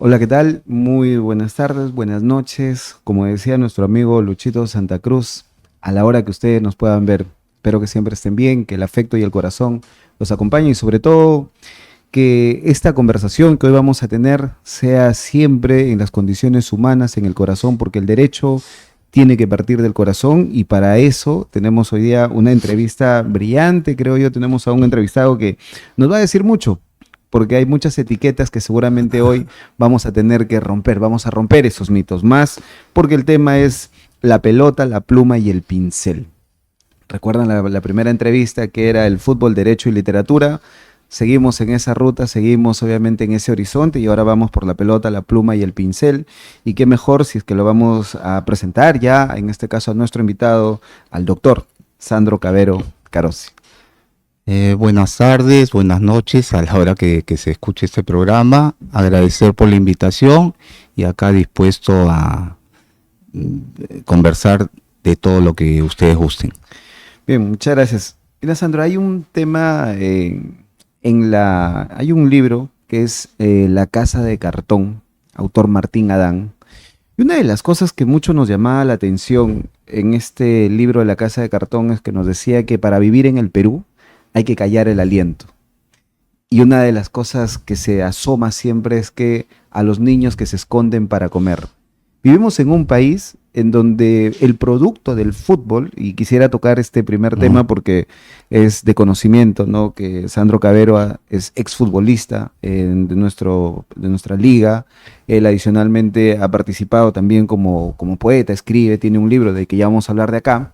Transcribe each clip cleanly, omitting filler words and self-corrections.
Hola, ¿qué tal? Muy buenas tardes, buenas noches. Como decía nuestro amigo Luchito Santa Cruz, a la hora que ustedes nos puedan ver, espero que siempre estén bien, que el afecto y el corazón los acompañen y sobre todo que esta conversación que hoy vamos a tener sea siempre en las condiciones humanas, en el corazón, porque el derecho tiene que partir del corazón y para eso tenemos hoy día una entrevista brillante, creo yo, tenemos a un entrevistado que nos va a decir mucho, porque hay muchas etiquetas que seguramente hoy vamos a tener que romper, vamos a romper esos mitos más, porque el tema es la pelota, la pluma y el pincel. ¿Recuerdan la primera entrevista que era el fútbol, derecho y literatura? Seguimos en esa ruta, seguimos obviamente en ese horizonte y ahora vamos por la pelota, la pluma y el pincel. Y qué mejor si es que lo vamos a presentar ya, en este caso a nuestro invitado, al doctor Sandro Cavero Carosi. Buenas tardes, buenas noches a la hora que se escuche este programa. Agradecer por la invitación y acá dispuesto a conversar de todo lo que ustedes gusten. Bien, muchas gracias. Mira, Sandro, hay un tema hay un libro que es La Casa de Cartón, autor Martín Adán. Y una de las cosas que mucho nos llamaba la atención en este libro de La Casa de Cartón es que nos decía que para vivir en el Perú hay que callar el aliento. Y una de las cosas que se asoma siempre es que a los niños que se esconden para comer. Vivimos en un país en donde el producto del fútbol, y quisiera tocar este primer Mm. tema porque es de conocimiento, ¿no? Que Sandro Cavero es exfutbolista de nuestra liga. Él adicionalmente ha participado también como poeta, escribe, tiene un libro del que ya vamos a hablar de acá.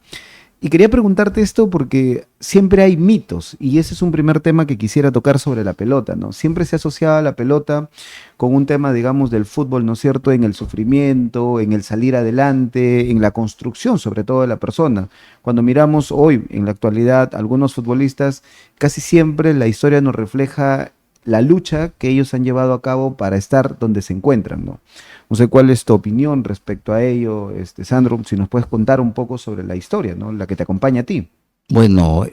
Y quería preguntarte esto porque siempre hay mitos, y ese es un primer tema que quisiera tocar sobre la pelota, ¿no? Siempre se asociaba la pelota con un tema, digamos, del fútbol, ¿no es cierto?, en el sufrimiento, en el salir adelante, en la construcción, sobre todo de la persona. Cuando miramos hoy, en la actualidad, algunos futbolistas, casi siempre la historia nos refleja la lucha que ellos han llevado a cabo para estar donde se encuentran, ¿no? No sé cuál es tu opinión respecto a ello, Sandro, si nos puedes contar un poco sobre la historia, ¿no? La que te acompaña a ti. Bueno,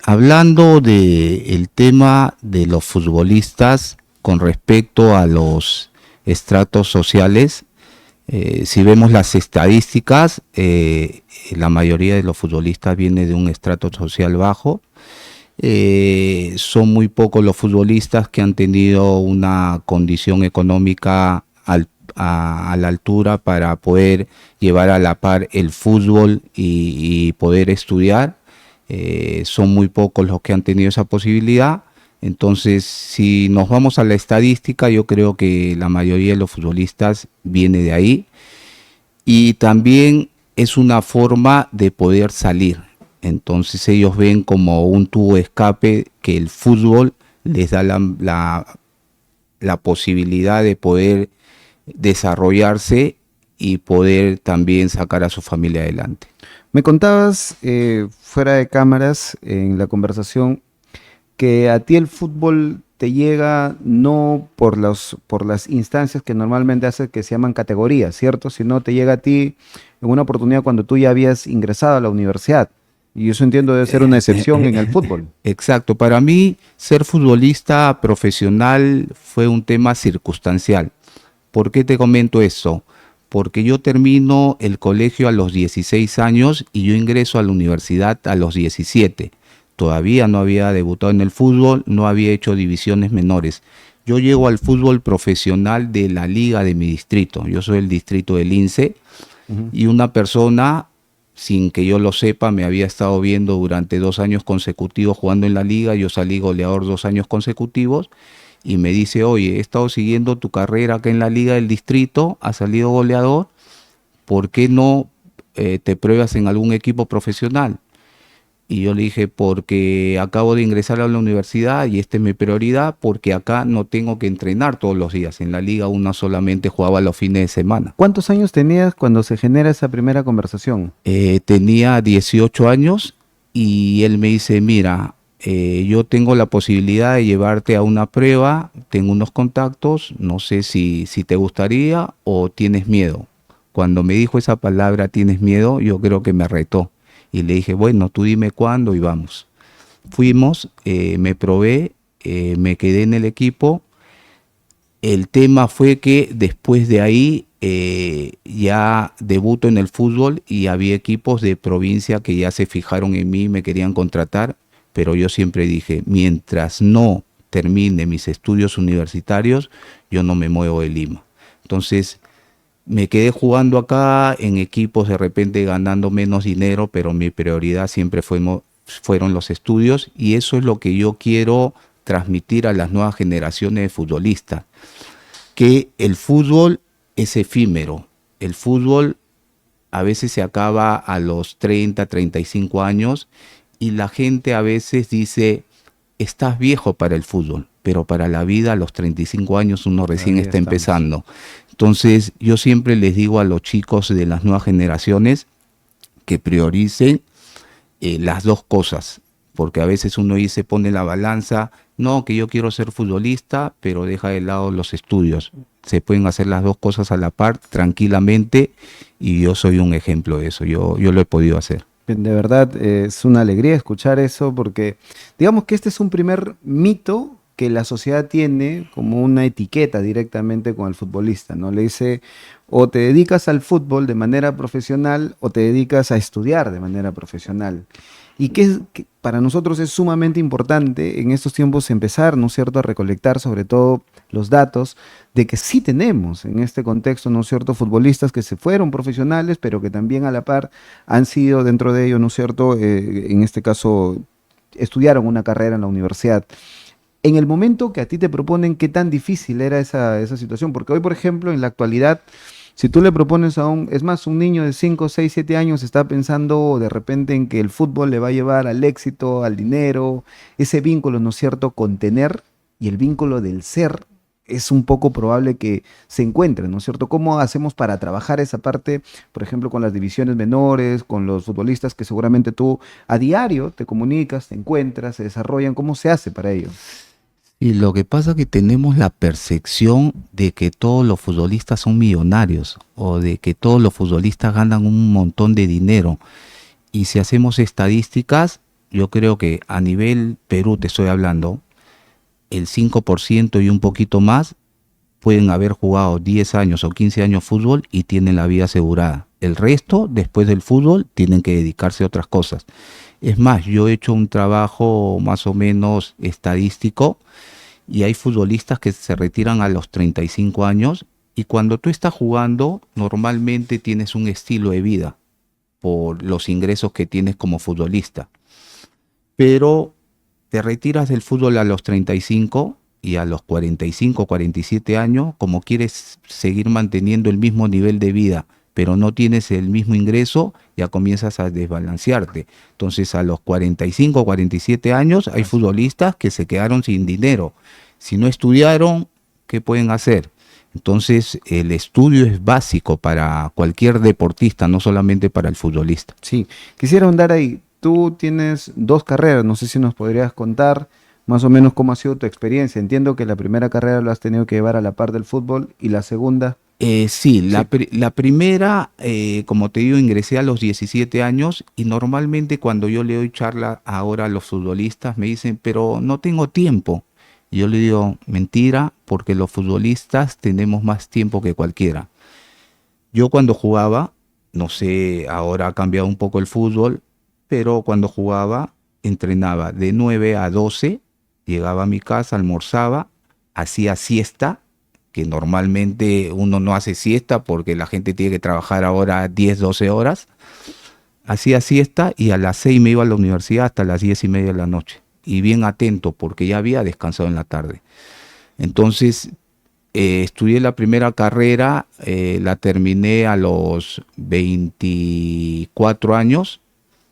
hablando del tema de los futbolistas con respecto a los estratos sociales, si vemos las estadísticas, la mayoría de los futbolistas viene de un estrato social bajo. Son muy pocos los futbolistas que han tenido una condición económica a la altura para poder llevar a la par el fútbol y poder estudiar. Son muy pocos los que han tenido esa posibilidad. Entonces, si nos vamos a la estadística, yo creo que la mayoría de los futbolistas viene de ahí. Y también es una forma de poder salir. Entonces ellos ven como un tubo de escape que el fútbol les da la posibilidad de poder desarrollarse y poder también sacar a su familia adelante. Me contabas fuera de cámaras en la conversación que a ti el fútbol te llega no por las instancias que normalmente hace que se llaman categorías, ¿cierto? Sino te llega a ti en una oportunidad cuando tú ya habías ingresado a la universidad. Y eso entiendo debe ser una excepción en el fútbol. Exacto, para mí ser futbolista profesional fue un tema circunstancial. ¿Por qué te comento eso? Porque yo termino el colegio a los 16 años y yo ingreso a la universidad a los 17. Todavía no había debutado en el fútbol, no había hecho divisiones menores. Yo llego al fútbol profesional de la liga de mi distrito. Yo soy el distrito del INSE Ujú. y una persona, sin que yo lo sepa, me había estado viendo durante 2 años consecutivos jugando en la liga. Yo salí goleador 2 años consecutivos y me dice, oye, he estado siguiendo tu carrera acá en la liga del distrito, has salido goleador, ¿por qué no te pruebas en algún equipo profesional? Y yo le dije, porque acabo de ingresar a la universidad y esta es mi prioridad, porque acá no tengo que entrenar todos los días. En la liga una solamente jugaba los fines de semana. ¿Cuántos años tenías cuando se genera esa primera conversación? Tenía 18 años y él me dice, mira, yo tengo la posibilidad de llevarte a una prueba, tengo unos contactos, no sé si te gustaría o tienes miedo. Cuando me dijo esa palabra, tienes miedo, yo creo que me retó. Y le dije, bueno, tú dime cuándo y vamos. Fuimos, me probé, me quedé en el equipo El tema fue que después de ahí ya debuto en el fútbol y había equipos de provincia que ya se fijaron en mí y me querían contratar, pero yo siempre dije, mientras no termine mis estudios universitarios, yo no me muevo de Lima. Entonces me quedé jugando acá en equipos de repente ganando menos dinero, pero mi prioridad siempre fueron los estudios y eso es lo que yo quiero transmitir a las nuevas generaciones de futbolistas, que el fútbol es efímero, el fútbol a veces se acaba a los 30, 35 años y la gente a veces dice, estás viejo para el fútbol, pero para la vida a los 35 años uno recién Todavía está estamos. empezando. Entonces yo siempre les digo a los chicos de las nuevas generaciones que prioricen las dos cosas, porque a veces uno dice, pone la balanza, no, que yo quiero ser futbolista, pero deja de lado los estudios. Se pueden hacer las dos cosas a la par tranquilamente y yo soy un ejemplo de eso, yo lo he podido hacer. De verdad, es una alegría escuchar eso porque digamos que este es un primer mito que la sociedad tiene como una etiqueta directamente con el futbolista, ¿no? Le dice, o te dedicas al fútbol de manera profesional o te dedicas a estudiar de manera profesional. Y que para nosotros es sumamente importante en estos tiempos empezar, ¿no es cierto?, a recolectar sobre todo los datos de que sí tenemos en este contexto, ¿no es cierto?, futbolistas que se fueron profesionales, pero que también a la par han sido dentro de ello, ¿no es cierto?, en este caso estudiaron una carrera en la universidad. En el momento que a ti te proponen, ¿qué tan difícil era esa situación? Porque hoy, por ejemplo, en la actualidad, si tú le propones es más, un niño de 5 6 7 años está pensando de repente en que el fútbol le va a llevar al éxito, al dinero, ese vínculo, ¿no es cierto?, con tener y el vínculo del ser es un poco probable que se encuentren, ¿no es cierto? ¿Cómo hacemos para trabajar esa parte, por ejemplo, con las divisiones menores, con los futbolistas que seguramente tú a diario te comunicas, te encuentras, se desarrollan? ¿Cómo se hace para ello? Y lo que pasa es que tenemos la percepción de que todos los futbolistas son millonarios o de que todos los futbolistas ganan un montón de dinero. Y si hacemos estadísticas, yo creo que a nivel Perú, te estoy hablando, el 5% y un poquito más pueden haber jugado 10 años o 15 años fútbol y tienen la vida asegurada. El resto, después del fútbol, tienen que dedicarse a otras cosas. Es más, yo he hecho un trabajo más o menos estadístico y hay futbolistas que se retiran a los 35 años y cuando tú estás jugando, normalmente tienes un estilo de vida por los ingresos que tienes como futbolista. Pero te retiras del fútbol a los 35 y a los 45, 47 años, como quieres seguir manteniendo el mismo nivel de vida, pero no tienes el mismo ingreso, ya comienzas a desbalancearte. Entonces a los 45, 47 años hay futbolistas que se quedaron sin dinero. Si no estudiaron, ¿qué pueden hacer? Entonces el estudio es básico para cualquier deportista, no solamente para el futbolista. Sí, quisiera ahondar ahí. Tú tienes dos carreras, no sé si nos podrías contar más o menos cómo ha sido tu experiencia. Entiendo que la primera carrera lo has tenido que llevar a la par del fútbol y la segunda. Sí, Sí. la primera, como te digo, ingresé a los 17 años y normalmente cuando yo le doy charla ahora a los futbolistas me dicen, pero no tengo tiempo. Y yo le digo, mentira, porque los futbolistas tenemos más tiempo que cualquiera. Yo cuando jugaba, no sé, ahora ha cambiado un poco el fútbol, pero cuando jugaba entrenaba de 9 a 12, llegaba a mi casa, almorzaba, hacía siesta, que normalmente uno no hace siesta porque la gente tiene que trabajar ahora 10 12 horas. Hacía siesta y a las 6 me iba a la universidad hasta las 10:30 de la noche. Y bien atento porque ya había descansado en la tarde. Entonces, estudié la primera carrera, la terminé a los 24 años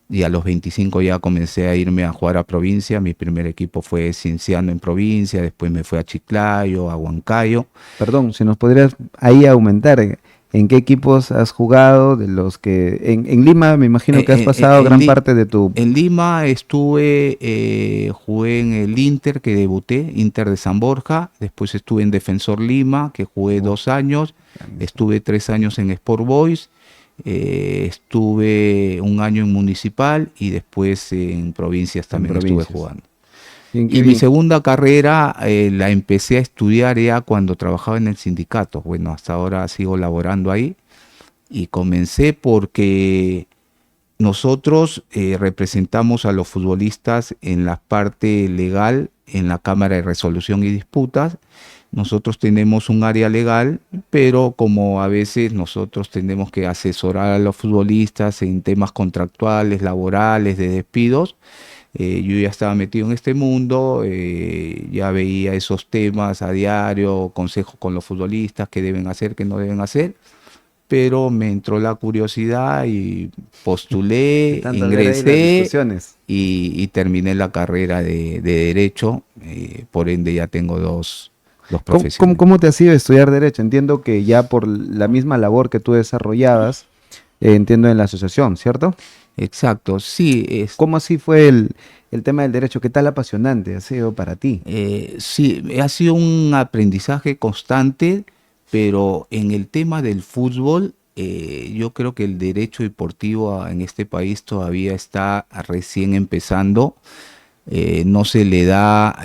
y a los 25 ya comencé a irme a jugar a provincia. Mi primer equipo fue Cienciano en provincia, después me fui a Chiclayo, a Huancayo. Perdón, si nos podrías ahí aumentar, ¿en qué equipos has jugado? De los que en Lima me imagino que has pasado En, gran parte de tu... en Lima estuve, jugué en el Inter, que debuté, Inter de San Borja, después estuve en Defensor Lima, que jugué 2 años, estuve 3 años en Sport Boys, estuve un año en Municipal y después en provincias En también estuve provincias. jugando. Bien, qué Y mi bien. segunda carrera la empecé a estudiar ya cuando trabajaba en el sindicato. Bueno, hasta ahora sigo laborando ahí. Y comencé porque nosotros representamos a los futbolistas en la parte legal, en la Cámara de Resolución y Disputas. Nosotros tenemos un área legal, pero como a veces nosotros tenemos que asesorar a los futbolistas en temas contractuales, laborales, de despidos, yo ya estaba metido en este mundo, ya veía esos temas a diario, consejos con los futbolistas, qué deben hacer, qué no deben hacer, pero me entró la curiosidad y De postulé, tanto ver ahí las ingresé discusiones. y terminé la carrera de Derecho, por ende ya tengo dos profesiones. ¿Cómo te ha sido estudiar Derecho? Entiendo que ya por la misma labor que tú desarrollabas, entiendo en la asociación, ¿cierto? Exacto, sí, ¿Cómo así fue el tema del derecho? ¿Qué tal apasionante ha sido para ti? sí, ha sido un aprendizaje constante, pero en el tema del fútbol, yo creo que el derecho deportivo en este país todavía está recién empezando. No se le da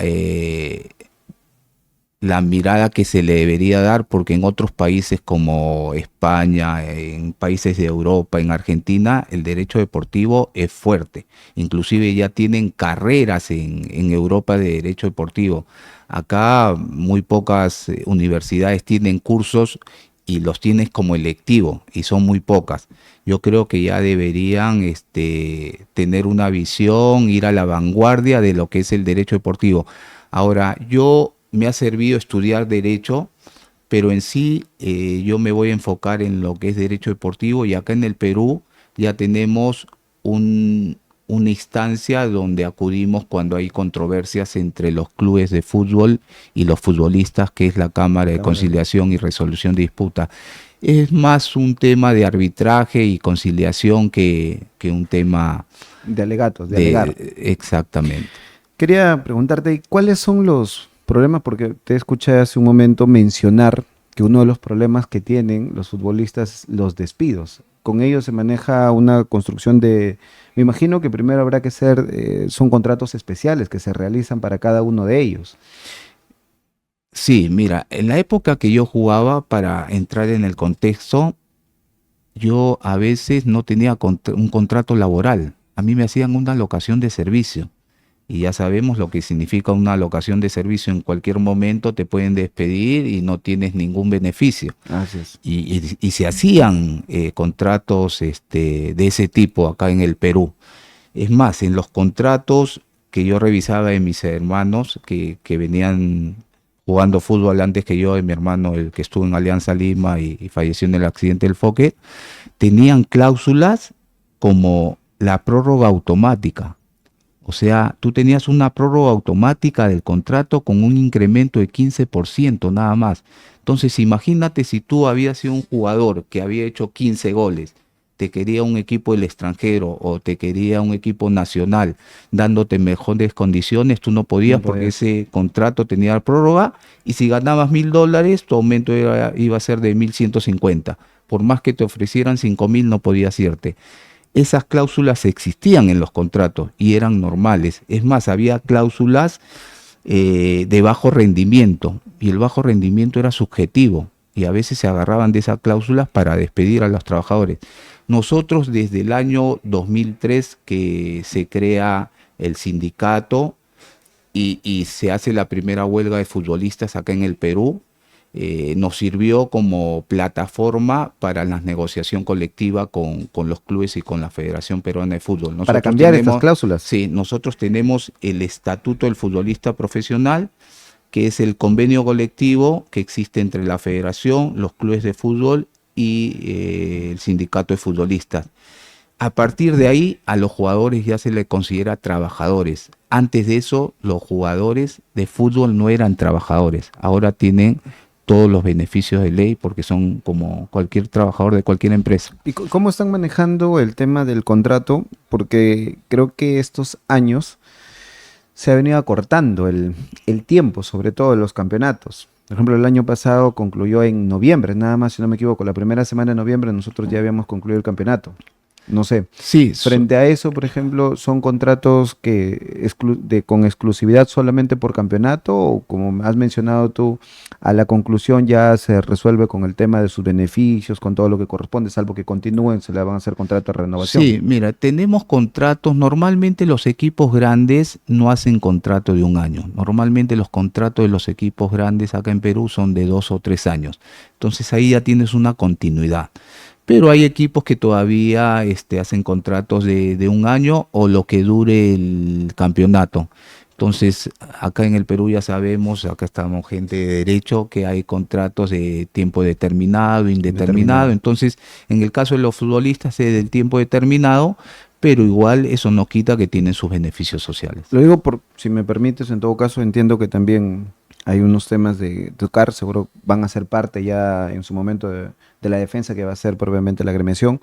la mirada que se le debería dar, porque en otros países como España, en países de Europa, en Argentina, el derecho deportivo es fuerte. Inclusive ya tienen carreras en Europa de derecho deportivo. Acá muy pocas universidades tienen cursos y los tienes como electivo y son muy pocas. Yo creo que ya deberían tener una visión, ir a la vanguardia de lo que es el derecho deportivo. Ahora, yo me ha servido estudiar derecho, pero en sí yo me voy a enfocar en lo que es derecho deportivo, y acá en el Perú ya tenemos una instancia donde acudimos cuando hay controversias entre los clubes de fútbol y los futbolistas, que es la Cámara de Cámara de- Conciliación y Resolución de Disputas. Es más un tema de arbitraje y conciliación que un tema De alegatos, de alegar. de exactamente. Quería preguntarte, ¿cuáles son los problemas? Porque te escuché hace un momento mencionar que uno de los problemas que tienen los futbolistas es los despidos. Con ellos se maneja una construcción de, me imagino que primero habrá que ser, son contratos especiales que se realizan para cada uno de ellos. Sí, mira, en la época que yo jugaba, para entrar en el contexto, yo a veces no tenía un contrato laboral. A mí me hacían una locación de servicio. Y ya sabemos lo que significa una locación de servicio. En cualquier momento te pueden despedir y no tienes ningún beneficio. Así es. Y se hacían contratos de ese tipo acá en el Perú. Es más, en los contratos que yo revisaba de mis hermanos que venían jugando fútbol antes que yo, de mi hermano, el que estuvo en Alianza Lima y falleció en el accidente del Foque, tenían cláusulas como la prórroga automática. O sea, tú tenías una prórroga automática del contrato con un incremento de 15% nada más. Entonces, imagínate si tú habías sido un jugador que había hecho 15 goles, te quería un equipo del extranjero o te quería un equipo nacional dándote mejores condiciones, tú no No podías porque podías. ese contrato tenía prórroga, y si ganabas $1.000, tu aumento iba a ser de 1.150. Por más que te ofrecieran 5.000, no podías irte. Esas cláusulas existían en los contratos y eran normales. Es más, había cláusulas de bajo rendimiento, y el bajo rendimiento era subjetivo, y a veces se agarraban de esas cláusulas para despedir a los trabajadores. Nosotros, desde el año 2003 que se crea el sindicato y se hace la primera huelga de futbolistas acá en el Perú, nos sirvió como plataforma para la negociación colectiva con los clubes y con la Federación Peruana de Fútbol. Para Nosotros cambiar estas tenemos, cláusulas. sí, nosotros tenemos el Estatuto del Futbolista Profesional, que es el convenio colectivo que existe entre la Federación, los clubes de fútbol y el sindicato de futbolistas. A partir de ahí, a los jugadores ya se les considera trabajadores. Antes de eso, los jugadores de fútbol no eran trabajadores. Ahora tienen todos los beneficios de ley porque son como cualquier trabajador de cualquier empresa. ¿Y cómo están manejando el tema del contrato? Porque creo que estos años se ha venido acortando el tiempo, sobre todo en los campeonatos. Por ejemplo, el año pasado concluyó en noviembre, nada más, si no me equivoco. La primera semana de noviembre nosotros ya habíamos concluido el campeonato. No sé. Sí, Frente a eso, por ejemplo, ¿son contratos con exclusividad solamente por campeonato o como has mencionado tú, a la conclusión ya se resuelve con el tema de sus beneficios, con todo lo que corresponde, salvo que continúen, se le van a hacer contratos de renovación? sí, mira, tenemos contratos, normalmente los equipos grandes no hacen contrato de un año, normalmente los contratos de los equipos grandes acá en Perú son de 2 o 3 años, entonces ahí ya tienes una continuidad. Pero hay equipos que todavía hacen contratos de un año o lo que dure el campeonato. Entonces, acá en el Perú ya sabemos, acá estamos gente de derecho, que hay contratos de tiempo determinado, indeterminado. Determinado. Entonces, en el caso de los futbolistas es del tiempo determinado, pero igual eso no quita que tienen sus beneficios sociales. Lo digo por, si me permites, en todo caso entiendo que también hay unos temas de tocar, seguro van a ser parte ya en su momento de la defensa que va a ser propiamente la agremiación.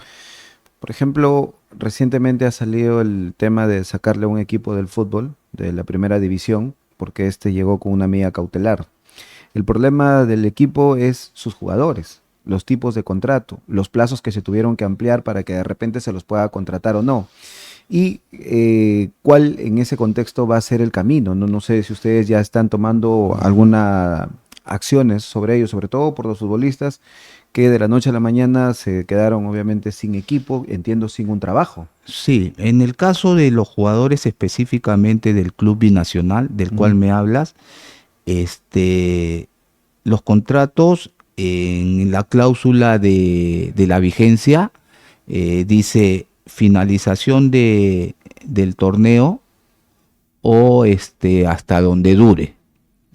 Por ejemplo, recientemente ha salido el tema de sacarle a un equipo del fútbol, de la primera división, porque este llegó con una medida cautelar. El problema del equipo es sus jugadores, los tipos de contrato, los plazos que se tuvieron que ampliar para que de repente se los pueda contratar o no. Y cuál en ese contexto va a ser el camino. No, no sé si ustedes ya están tomando alguna acciones sobre ello, sobre todo por los futbolistas que de la noche a la mañana se quedaron obviamente sin equipo, entiendo, sin un trabajo. Sí, en el caso de los jugadores específicamente del club binacional, del cual Ujú, me hablas, los contratos en la cláusula de la vigencia dice finalización del torneo o hasta donde dure.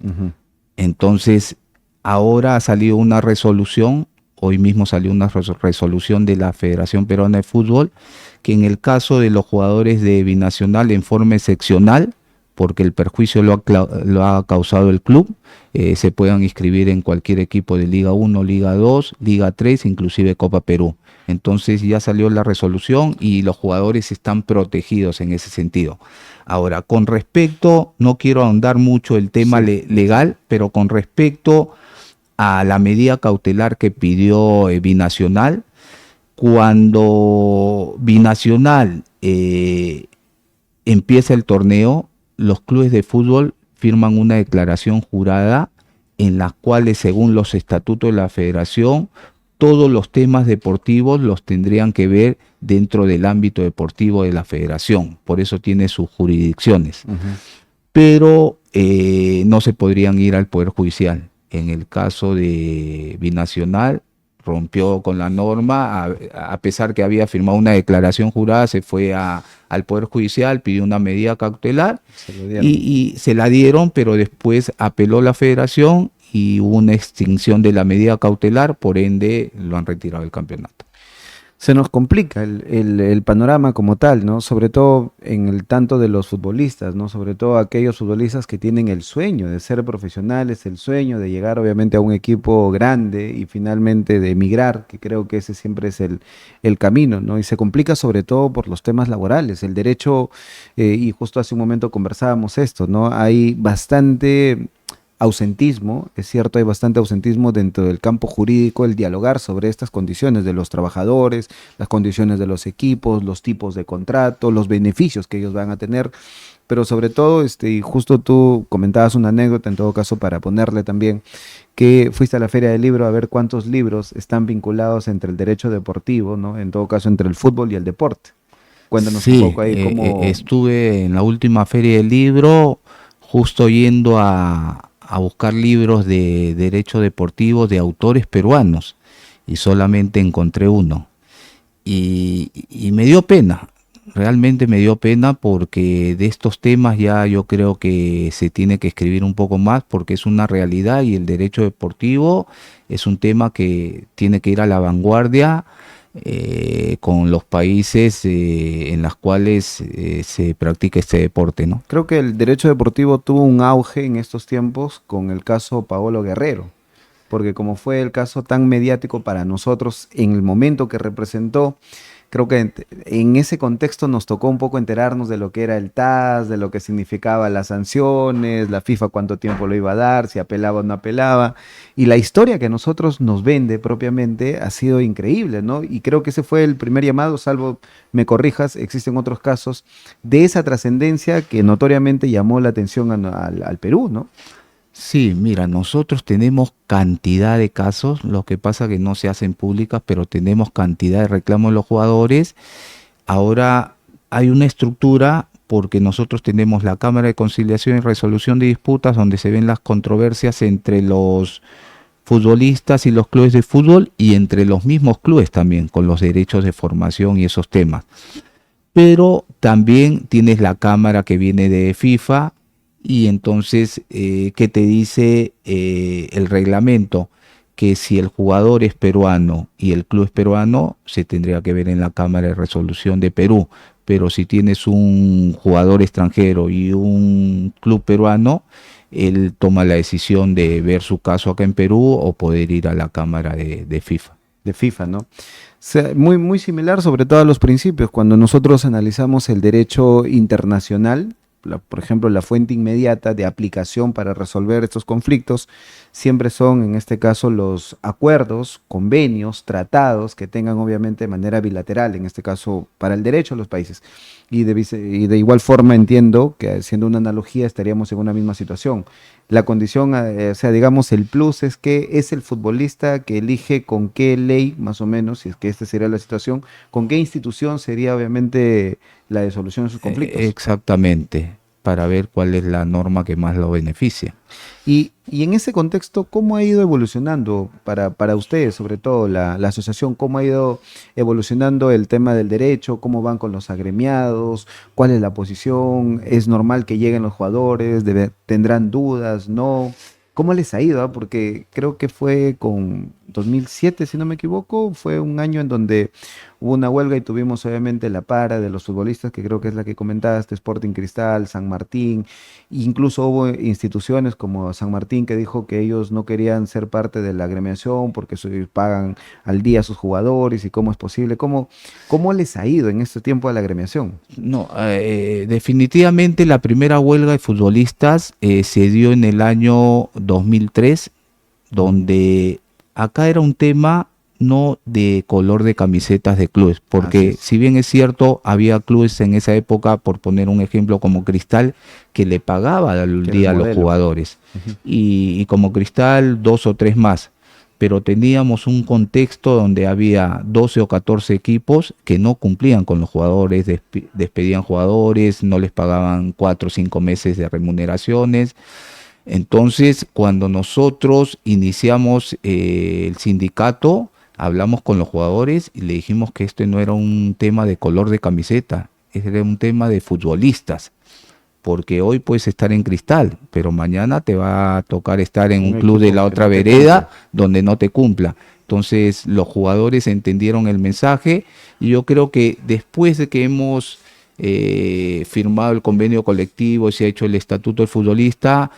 ujú. Entonces, ahora ha salido una resolución, hoy mismo salió una resolución de la Federación Peruana de Fútbol, que en el caso de los jugadores de Binacional en forma excepcional, porque el perjuicio lo ha causado el club, se puedan inscribir en cualquier equipo de Liga 1, Liga 2, Liga 3, inclusive Copa Perú. Entonces ya salió la resolución y los jugadores están protegidos en ese sentido. Ahora, con respecto, no quiero ahondar mucho el tema Sí, legal, pero con respecto a la medida cautelar que pidió Binacional, cuando Binacional empieza el torneo, los clubes de fútbol firman una declaración jurada en las cuales, según los estatutos de la federación, todos los temas deportivos los tendrían que ver dentro del ámbito deportivo de la federación. Por eso tiene sus jurisdicciones. ujú. Pero no se podrían ir al Poder Judicial. En el caso de Binacional, rompió con la norma, a pesar que había firmado una declaración jurada, se fue al Poder Judicial, pidió una medida cautelar Se lo dieron. y se la dieron, pero después apeló la federación y hubo una extinción de la medida cautelar, por ende lo han retirado del campeonato. Se nos complica el panorama como tal, ¿no? Sobre todo en el tanto de los futbolistas, ¿no? Sobre todo aquellos futbolistas que tienen el sueño de ser profesionales, el sueño de llegar obviamente a un equipo grande y finalmente de emigrar, que creo que ese siempre es el camino, ¿no? Y se complica sobre todo por los temas laborales, el derecho, y justo hace un momento conversábamos esto, ¿no? Hay bastante ausentismo, es cierto, hay bastante ausentismo dentro del campo jurídico, el dialogar sobre estas condiciones de los trabajadores, las condiciones de los equipos, los tipos de contrato, los beneficios que ellos van a tener, pero sobre todo, y justo tú comentabas una anécdota, en todo caso, para ponerle también, que fuiste a la Feria del Libro a ver cuántos libros están vinculados entre el derecho deportivo, ¿no? En todo caso, entre el fútbol y el deporte. Cuéntanos un Sí, poco ahí cómo... estuve en la última feria del libro, justo yendo a buscar libros de derecho deportivo de autores peruanos y solamente encontré uno. Y me dio pena, realmente me dio pena porque de estos temas ya yo creo que se tiene que escribir un poco más porque es una realidad y el derecho deportivo es un tema que tiene que ir a la vanguardia con los países en los cuales se practica este deporte, ¿no? Creo que el derecho deportivo tuvo un auge en estos tiempos con el caso Paolo Guerrero, porque como fue el caso tan mediático para nosotros en el momento que representó, Creo que en ese contexto nos tocó un poco enterarnos de lo que era el TAS, de lo que significaban las sanciones, la FIFA cuánto tiempo lo iba a dar, si apelaba o no apelaba. Y la historia que a nosotros nos vende propiamente ha sido increíble, ¿no? Y creo que ese fue el primer llamado, salvo me corrijas, existen otros casos de esa trascendencia que notoriamente llamó la atención al Perú, ¿no? Sí, mira, nosotros tenemos cantidad de casos, lo que pasa que no se hacen públicas, pero tenemos cantidad de reclamos de los jugadores. Ahora hay una estructura porque nosotros tenemos la Cámara de Conciliación y Resolución de Disputas donde se ven las controversias entre los futbolistas y los clubes de fútbol y entre los mismos clubes también, con los derechos de formación y esos temas. Pero también tienes la cámara que viene de FIFA y entonces, ¿qué te dice el reglamento? Que si el jugador es peruano y el club es peruano, se tendría que ver en la Cámara de Resolución de Perú. Pero si tienes un jugador extranjero y un club peruano, él toma la decisión de ver su caso acá en Perú o poder ir a la Cámara de FIFA. De FIFA, ¿no? Muy, muy similar sobre todo a los principios. Cuando nosotros analizamos el derecho internacional, por ejemplo, la fuente inmediata de aplicación para resolver estos conflictos siempre son, en este caso, los acuerdos, convenios, tratados que tengan obviamente de manera bilateral, en este caso para el derecho de los países. Y de igual forma entiendo que haciendo una analogía estaríamos en una misma situación. La condición, o sea, digamos, el plus es que es el futbolista que elige con qué ley, más o menos, si es que esta sería la situación, con qué institución sería obviamente la de solución de sus conflictos. Exactamente, para ver cuál es la norma que más lo beneficia. Y en ese contexto, ¿cómo ha ido evolucionando para ustedes, sobre todo la asociación, cómo ha ido evolucionando el tema del derecho, cómo van con los agremiados, cuál es la posición, es normal que lleguen los jugadores, tendrán dudas, no? ¿Cómo les ha ido? Porque creo que fue con 2007, si no me equivoco, fue un año en donde hubo una huelga y tuvimos obviamente la para de los futbolistas, que creo que es la que comentaste, Sporting Cristal, San Martín, incluso hubo instituciones como San Martín que dijo que ellos no querían ser parte de la agremiación porque pagan al día a sus jugadores y cómo es posible. ¿Cómo les ha ido en este tiempo a la agremiación? No, definitivamente la primera huelga de futbolistas se dio en el año 2003, donde acá era un tema no de color de camisetas de clubes, porque si bien es cierto, había clubes en esa época, por poner un ejemplo como Cristal, que le pagaba al día a los jugadores, y como Cristal 2 o 3 más, pero teníamos un contexto donde había 12 o 14 equipos que no cumplían con los jugadores, despedían jugadores, no les pagaban 4 o 5 meses de remuneraciones. Entonces, cuando nosotros iniciamos el sindicato, hablamos con los jugadores y le dijimos que este no era un tema de color de camiseta, era un tema de futbolistas, porque hoy puedes estar en Cristal, pero mañana te va a tocar estar en un club de la otra vereda donde no te cumpla. Entonces los jugadores entendieron el mensaje y yo creo que después de que hemos firmado el convenio colectivo y se ha hecho el estatuto del futbolista,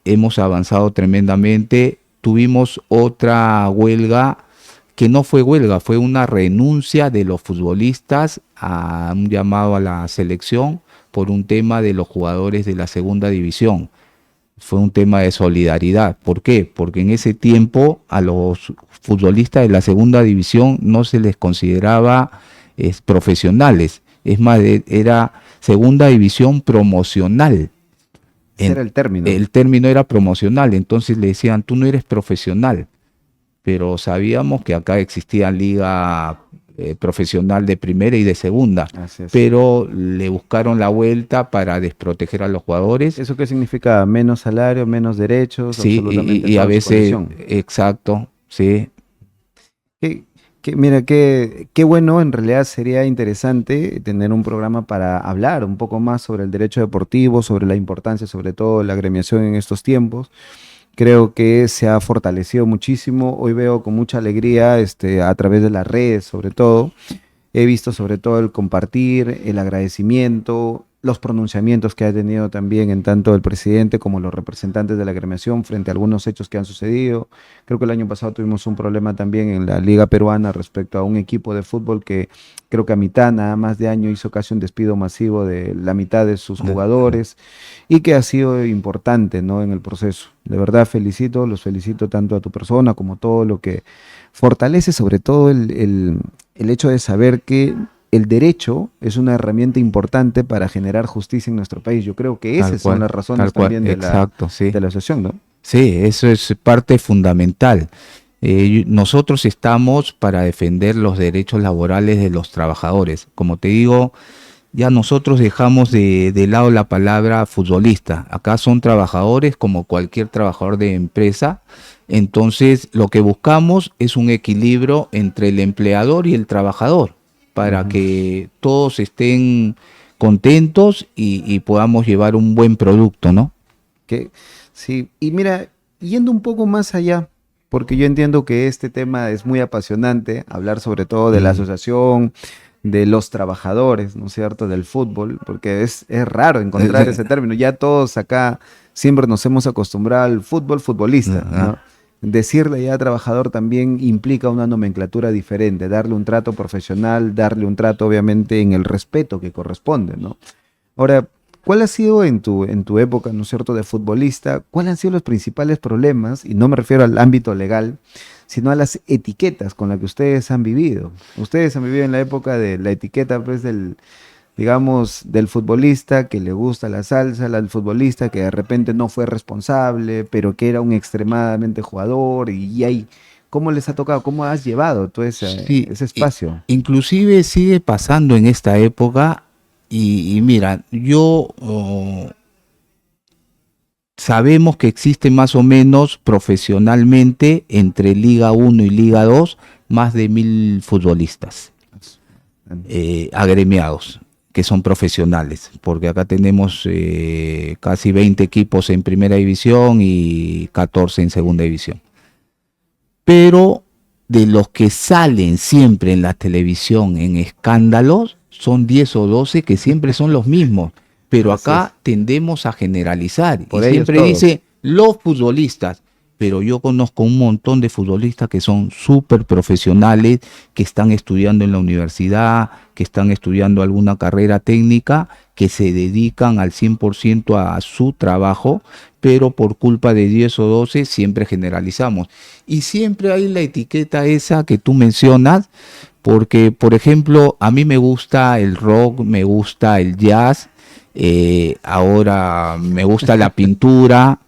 hemos avanzado tremendamente. Tuvimos otra huelga que no fue huelga, fue una renuncia de los futbolistas a un llamado a la selección por un tema de los jugadores de la segunda división. Fue un tema de solidaridad. ¿Por qué? Porque en ese tiempo a los futbolistas de la segunda división no se les consideraba profesionales. Es más, era segunda división promocional. Ese era el término. El término era promocional, entonces le decían, tú no eres profesional. Pero sabíamos que acá existía liga profesional de primera y de segunda, pero le buscaron la vuelta para desproteger a los jugadores. ¿Eso qué significa? Menos salario, menos derechos. Sí, y a veces, exacto, sí. Mira, qué bueno, en realidad sería interesante tener un programa para hablar un poco más sobre el derecho deportivo, sobre la importancia, sobre todo de la agremiación en estos tiempos. Creo que se ha fortalecido muchísimo. Hoy veo con mucha alegría, a través de las redes, sobre todo. He visto sobre todo el compartir, el agradecimiento, los pronunciamientos que ha tenido también en tanto el presidente como los representantes de la agremiación frente a algunos hechos que han sucedido. Creo que el año pasado tuvimos un problema también en la Liga Peruana respecto a un equipo de fútbol que creo que a mitad, nada más de año, hizo casi un despido masivo de la mitad de sus jugadores y que ha sido importante, ¿no?, en el proceso. De verdad los felicito tanto a tu persona como todo lo que fortalece, sobre todo el hecho de saber que el derecho es una herramienta importante para generar justicia en nuestro país. Yo creo que esas son las razones tal cual, también exacto, sí. de la asociación, ¿no? Sí, eso es parte fundamental. Nosotros estamos para defender los derechos laborales de los trabajadores. Como te digo, ya nosotros dejamos de lado la palabra futbolista. Acá son trabajadores como cualquier trabajador de empresa. Entonces, lo que buscamos es un equilibrio entre el empleador y el trabajador para que todos estén contentos y podamos llevar un buen producto, ¿no? Que, sí, y mira, yendo un poco más allá, porque yo entiendo que este tema es muy apasionante, hablar sobre todo de la asociación, de los trabajadores, ¿no es cierto?, del fútbol, porque es raro encontrar ese término. Ya todos acá siempre nos hemos acostumbrado al fútbol futbolista, ¿no? Decirle ya trabajador también implica una nomenclatura diferente, darle un trato profesional, darle un trato obviamente en el respeto que corresponde, ¿no? Ahora, ¿cuál ha sido en tu época, ¿no es cierto?, de futbolista, cuáles han sido los principales problemas? Y no me refiero al ámbito legal, sino a las etiquetas con las que ustedes han vivido. Ustedes han vivido en la época de la etiqueta, pues, digamos, del futbolista que le gusta la salsa, del futbolista que de repente no fue responsable, pero que era un extremadamente jugador, y ahí, ¿cómo les ha tocado? ¿Cómo has llevado todo Sí, ese espacio? inclusive sigue pasando en esta época y mira, sabemos que existe más o menos profesionalmente entre Liga 1 y Liga 2 más de 1000 futbolistas agremiados que son profesionales, porque acá tenemos casi 20 equipos en primera división y 14 en segunda división. Pero de los que salen siempre en la televisión en escándalos, son 10 o 12 que siempre son los mismos. Pero Así acá es. tendemos a generalizar. Por Y ellos siempre todos. dice los futbolistas. Pero yo conozco un montón de futbolistas que son súper profesionales, que están estudiando en la universidad, que están estudiando alguna carrera técnica, que se dedican al 100% a su trabajo, pero por culpa de 10 o 12 siempre generalizamos. Y siempre hay la etiqueta esa que tú mencionas, porque, por ejemplo, a mí me gusta el rock, me gusta el jazz, ahora me gusta la pintura.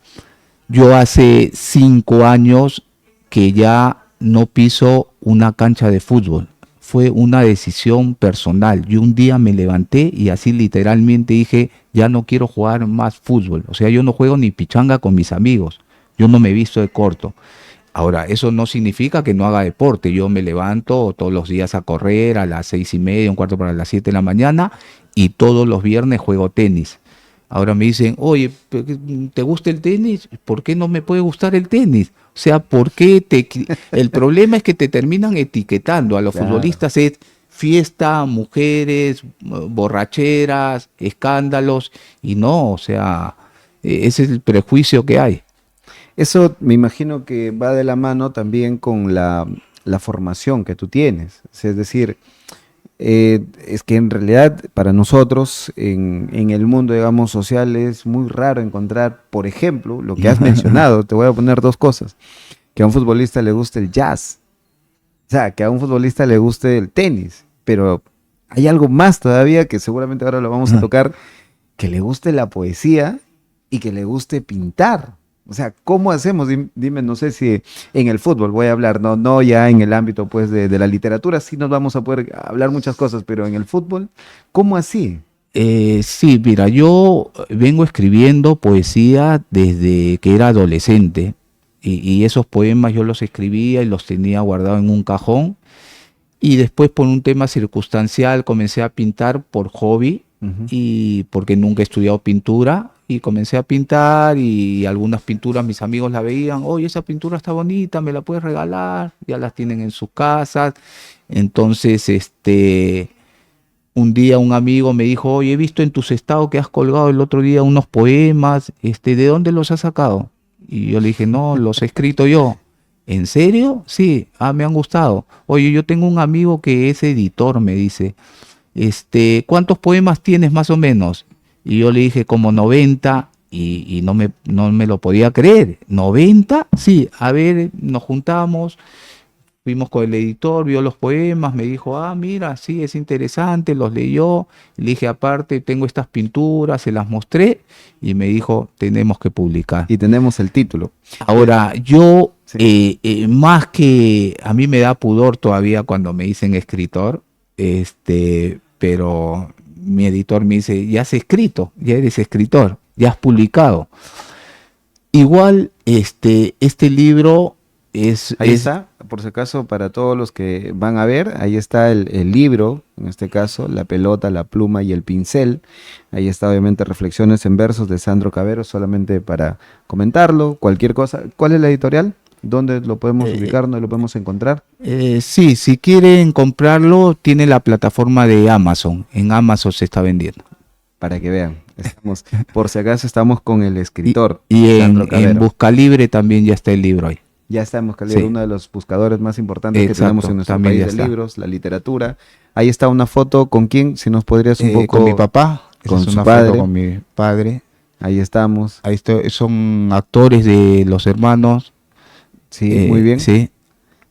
Yo hace 5 años que ya no piso una cancha de fútbol. Fue una decisión personal. Yo un día me levanté y así literalmente dije, ya no quiero jugar más fútbol. O sea, yo no juego ni pichanga con mis amigos. Yo no me he visto de corto. Ahora, eso no significa que no haga deporte. Yo me levanto todos los días a correr a las 6:30, un cuarto para las 7 de la mañana, y todos los viernes juego tenis. Ahora me dicen, oye, ¿te gusta el tenis? ¿Por qué no me puede gustar el tenis? O sea, el problema es que te terminan etiquetando a los Claro. futbolistas, es fiesta, mujeres, borracheras, escándalos, y no, o sea, ese es el prejuicio que hay. Eso me imagino que va de la mano también con la formación que tú tienes. Es decir, es que en realidad para nosotros en el mundo, digamos, social es muy raro encontrar, por ejemplo, lo que has mencionado. Te voy a poner dos cosas. Que a un futbolista le guste el jazz, o sea, que a un futbolista le guste el tenis, pero hay algo más todavía que seguramente ahora lo vamos a tocar, que le guste la poesía y que le guste pintar. O sea, ¿cómo hacemos? Dime, no sé si en el fútbol voy a hablar, no ya en el ámbito pues de la literatura, sí nos vamos a poder hablar muchas cosas, pero en el fútbol, ¿cómo así? Sí, mira, yo vengo escribiendo poesía desde que era adolescente y esos poemas yo los escribía y los tenía guardados en un cajón y después por un tema circunstancial comencé a pintar por hobby Ujú. y porque nunca he estudiado pintura y comencé a pintar y algunas pinturas mis amigos la veían, oye, esa pintura está bonita, me la puedes regalar, ya las tienen en sus casas, entonces un día un amigo me dijo, oye, he visto en tus estados que has colgado el otro día unos poemas, ¿de dónde los has sacado? Y yo le dije, no, los he escrito yo. ¿En serio? Sí, me han gustado. Oye, yo tengo un amigo que es editor, me dice, ¿cuántos poemas tienes más o menos? Y yo le dije como 90 y no me lo podía creer. ¿90? Sí, a ver, nos juntamos, fuimos con el editor, vio los poemas, me dijo, mira, sí, es interesante, los leyó. Le dije, aparte, tengo estas pinturas, se las mostré y me dijo, tenemos que publicar. Y tenemos el título. Ahora, yo, Sí. más que a mí me da pudor todavía cuando me dicen escritor, pero mi editor me dice, ya has escrito, ya eres escritor, ya has publicado. Igual, este libro Ahí está, por si acaso, para todos los que van a ver, ahí está el libro, en este caso, La pelota, la pluma y el pincel. Ahí está, obviamente, Reflexiones en versos de Sandro Cavero, solamente para comentarlo, cualquier cosa. ¿Cuál es la editorial? ¿Dónde lo podemos eh, ubicar? ¿Dónde lo podemos encontrar? sí, si quieren comprarlo, tiene la plataforma de Amazon. En Amazon se está vendiendo. Para que vean. Estamos, por si acaso, estamos con el Y, escritor, y Sandro en Cavero. Busca Libre también ya está el libro ahí. Ya estamos, Calibre, Sí, uno de los buscadores más importantes que tenemos exacto, en nuestro también país ya de está. libros, la literatura. Ahí está una foto con quién, si nos podrías un Con mi poco, papá, esa con es su una foto padre. con mi padre. Ahí estamos. Ahí son actores de Los Hermanos, Sí, muy bien. sí,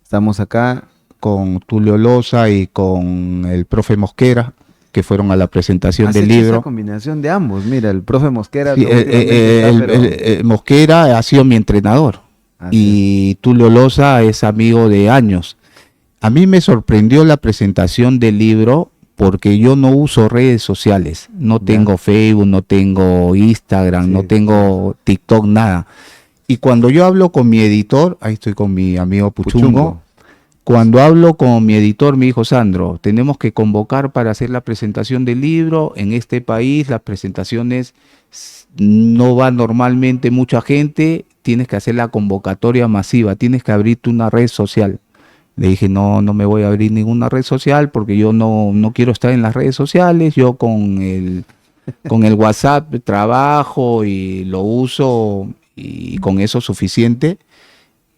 Estamos acá. con Tulio Loza y con el profe Mosquera, que fueron a la presentación Has del hecho esa libro. combinación de ambos. Mira, el profe Mosquera Sí, últimamente está, pero Mosquera ha sido mi entrenador así es. y Tulio Loza es amigo de años. A mí me sorprendió la presentación del libro porque yo no uso redes sociales, no Ya. tengo Facebook, no tengo Instagram, no Sí, sí, sí. tengo TikTok, nada. Y cuando yo hablo con mi editor, ahí estoy con mi amigo Puchungo, Puchungo. cuando hablo con mi editor me dijo, Sandro, tenemos que convocar para hacer la presentación del libro. En este país las presentaciones no va normalmente mucha gente, tienes que hacer la convocatoria masiva, tienes que abrirte una red social. Le dije, no, no me voy a abrir ninguna red social porque yo no quiero estar en las redes sociales, yo con el WhatsApp trabajo y lo uso y con eso es suficiente.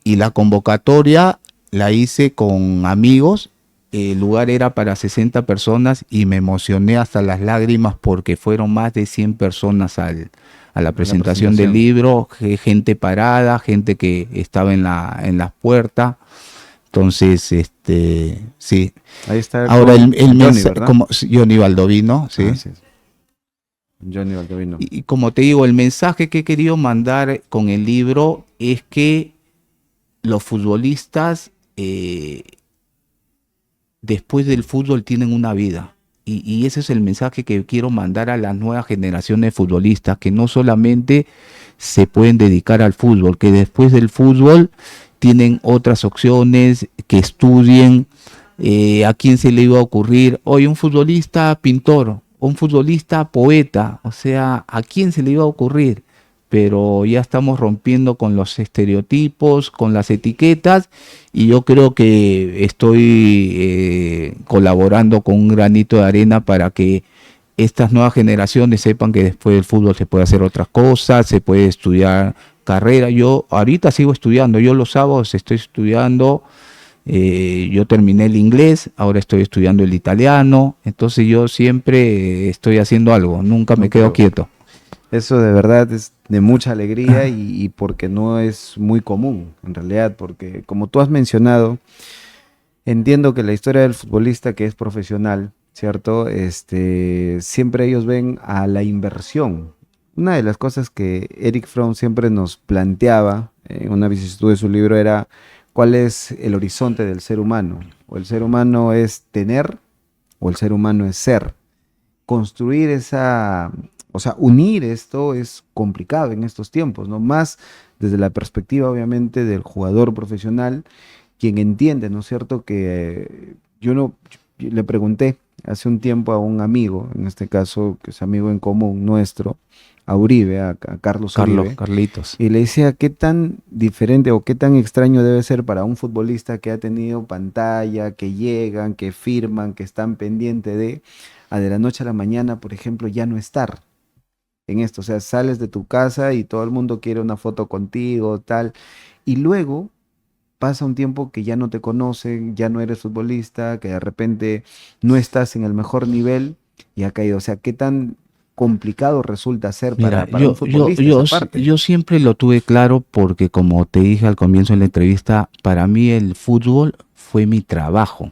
Y la convocatoria la hice con amigos, el lugar era para 60 personas y me emocioné hasta las lágrimas porque fueron más de 100 personas a la La presentación del presentación. libro, gente parada, gente que estaba en las puertas. Entonces, sí. Ahí está Ahora el Johnny, mensaje, ¿verdad? como Johnny Baldovino, sí. Así es. Johnny Valdovino. Y como te digo, el mensaje que he querido mandar con el libro es que los futbolistas después del fútbol tienen una vida. Y ese es el mensaje que quiero mandar a las nuevas generaciones de futbolistas, que no solamente se pueden dedicar al fútbol, que después del fútbol tienen otras opciones, que estudien. ¿A quién se le iba a ocurrir? Hoy un futbolista pintor, un futbolista poeta, o sea, ¿a quién se le iba a ocurrir? Pero ya estamos rompiendo con los estereotipos, con las etiquetas, y yo creo que estoy colaborando con un granito de arena para que estas nuevas generaciones sepan que después del fútbol se puede hacer otras cosas, se puede estudiar carrera. Yo ahorita sigo estudiando, yo los sábados estoy estudiando, yo terminé el inglés, ahora estoy estudiando el italiano, entonces yo siempre estoy haciendo algo, nunca me No, quedo pero quieto. eso de verdad es de mucha alegría y porque no es muy común, en realidad, porque como tú has mencionado, entiendo que la historia del futbolista que es profesional, ¿cierto? Siempre ellos ven a la inversión. Una de las cosas que Eric Fromm siempre nos planteaba en una vicisitud de su libro era cuál es el horizonte del ser humano. O el ser humano es tener o el ser humano es ser. Construir esa, o sea, unir esto es complicado en estos tiempos, ¿no? Más desde la perspectiva, obviamente, del jugador profesional, quien entiende, ¿no es cierto?, que yo no, yo le pregunté hace un tiempo a un amigo, en este caso, que es amigo en común nuestro, a Uribe, a Carlos Uribe, Carlitos. y le decía qué tan diferente o qué tan extraño debe ser para un futbolista que ha tenido pantalla, que llegan, que firman, que están pendientes a de la noche a la mañana, por ejemplo, ya no estar en esto. O sea, sales de tu casa y todo el mundo quiere una foto contigo, tal, y luego pasa un tiempo que ya no te conocen, ya no eres futbolista, que de repente no estás en el mejor nivel y ha caído. O sea, qué tan complicado resulta ser Mira, para un futbolista esa parte. yo siempre lo tuve claro porque como te dije al comienzo de la entrevista, para mí el fútbol fue mi trabajo,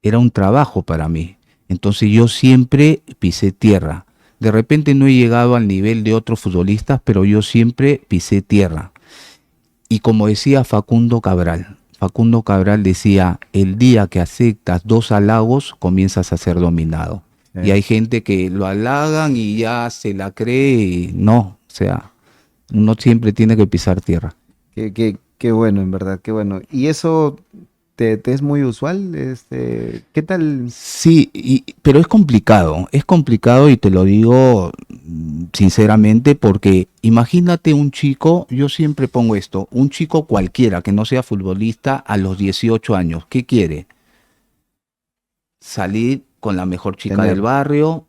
era un trabajo para mí. Entonces yo siempre pisé tierra. De repente no he llegado al nivel de otros futbolistas, pero yo siempre pisé tierra. Y como decía Facundo Cabral decía, el día que aceptas 2 halagos, comienzas a ser dominado. Y hay gente que lo halagan y ya se la cree y no, o sea, uno siempre tiene que pisar tierra. Qué bueno, en verdad, qué bueno. ¿Y eso te es muy usual? ¿Qué tal? Sí, pero es complicado y te lo digo sinceramente porque imagínate un chico, yo siempre pongo esto, un chico cualquiera que no sea futbolista a los 18 años, ¿qué quiere? Salir con la mejor chica del Tener, barrio,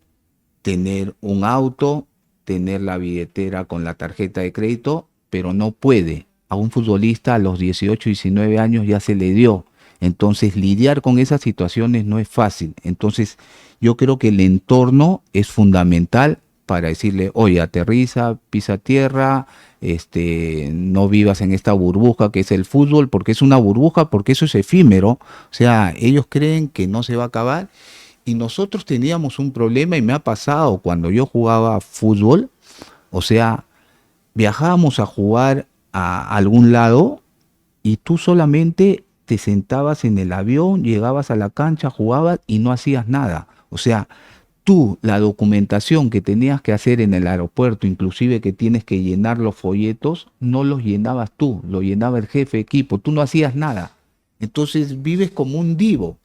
tener un auto, tener la billetera con la tarjeta de crédito, pero no puede. A un futbolista a los 18, 19 años ya se le dio. Entonces, lidiar con esas situaciones no es fácil. Entonces, yo creo que el entorno es fundamental para decirle, oye, aterriza, pisa tierra, no vivas en esta burbuja que es el fútbol, porque es una burbuja, porque eso es efímero. O sea, ellos creen que no se va a acabar y nosotros teníamos un problema y me ha pasado cuando yo jugaba fútbol, o sea, viajábamos a jugar a algún lado y tú solamente te sentabas en el avión, llegabas a la cancha, jugabas y no hacías nada. O sea, tú la documentación que tenías que hacer en el aeropuerto, inclusive que tienes que llenar los folletos, no los llenabas tú, lo llenaba el jefe de equipo, tú no hacías nada. Entonces vives como un divo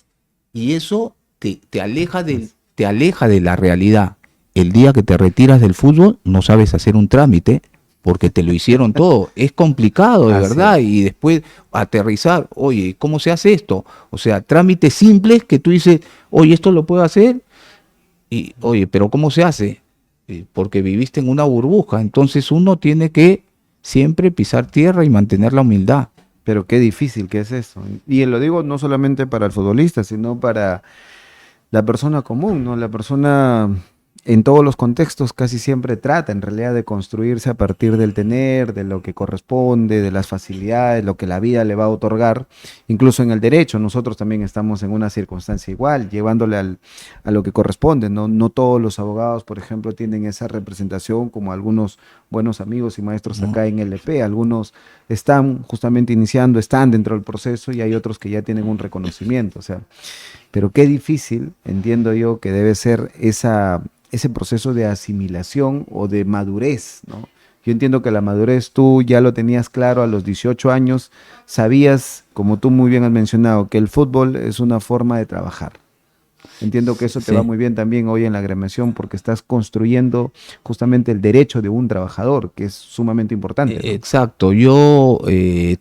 y eso te aleja de la realidad. El día que te retiras del fútbol no sabes hacer un trámite porque te lo hicieron todo. Es complicado, de así verdad. es. Y después aterrizar, oye, ¿cómo se hace esto? O sea, trámites simples que tú dices, oye, esto lo puedo hacer. Y, oye, pero ¿cómo se hace? Porque viviste en una burbuja. Entonces uno tiene que siempre pisar tierra y mantener la humildad. Pero qué difícil que es eso. Y lo digo no solamente para el futbolista, sino para la persona común, ¿no? La persona en todos los contextos casi siempre trata en realidad de construirse a partir del tener, de lo que corresponde, de las facilidades, lo que la vida le va a otorgar. Incluso en el derecho, nosotros también estamos en una circunstancia igual, llevándole a lo que corresponde, ¿no? No todos los abogados, por ejemplo, tienen esa representación como algunos buenos amigos y maestros ¿No? acá en LP. Algunos están justamente iniciando, están dentro del proceso y hay otros que ya tienen un reconocimiento. O sea, pero qué difícil, entiendo yo, que debe ser ese proceso de asimilación o de madurez, ¿no? Yo entiendo que la madurez tú ya lo tenías claro a los 18 años, sabías, como tú muy bien has mencionado, que el fútbol es una forma de trabajar. Entiendo que eso te va Sí. muy bien también hoy en la agremiación porque estás construyendo justamente el derecho de un trabajador, que es sumamente importante, ¿no? Exacto, yo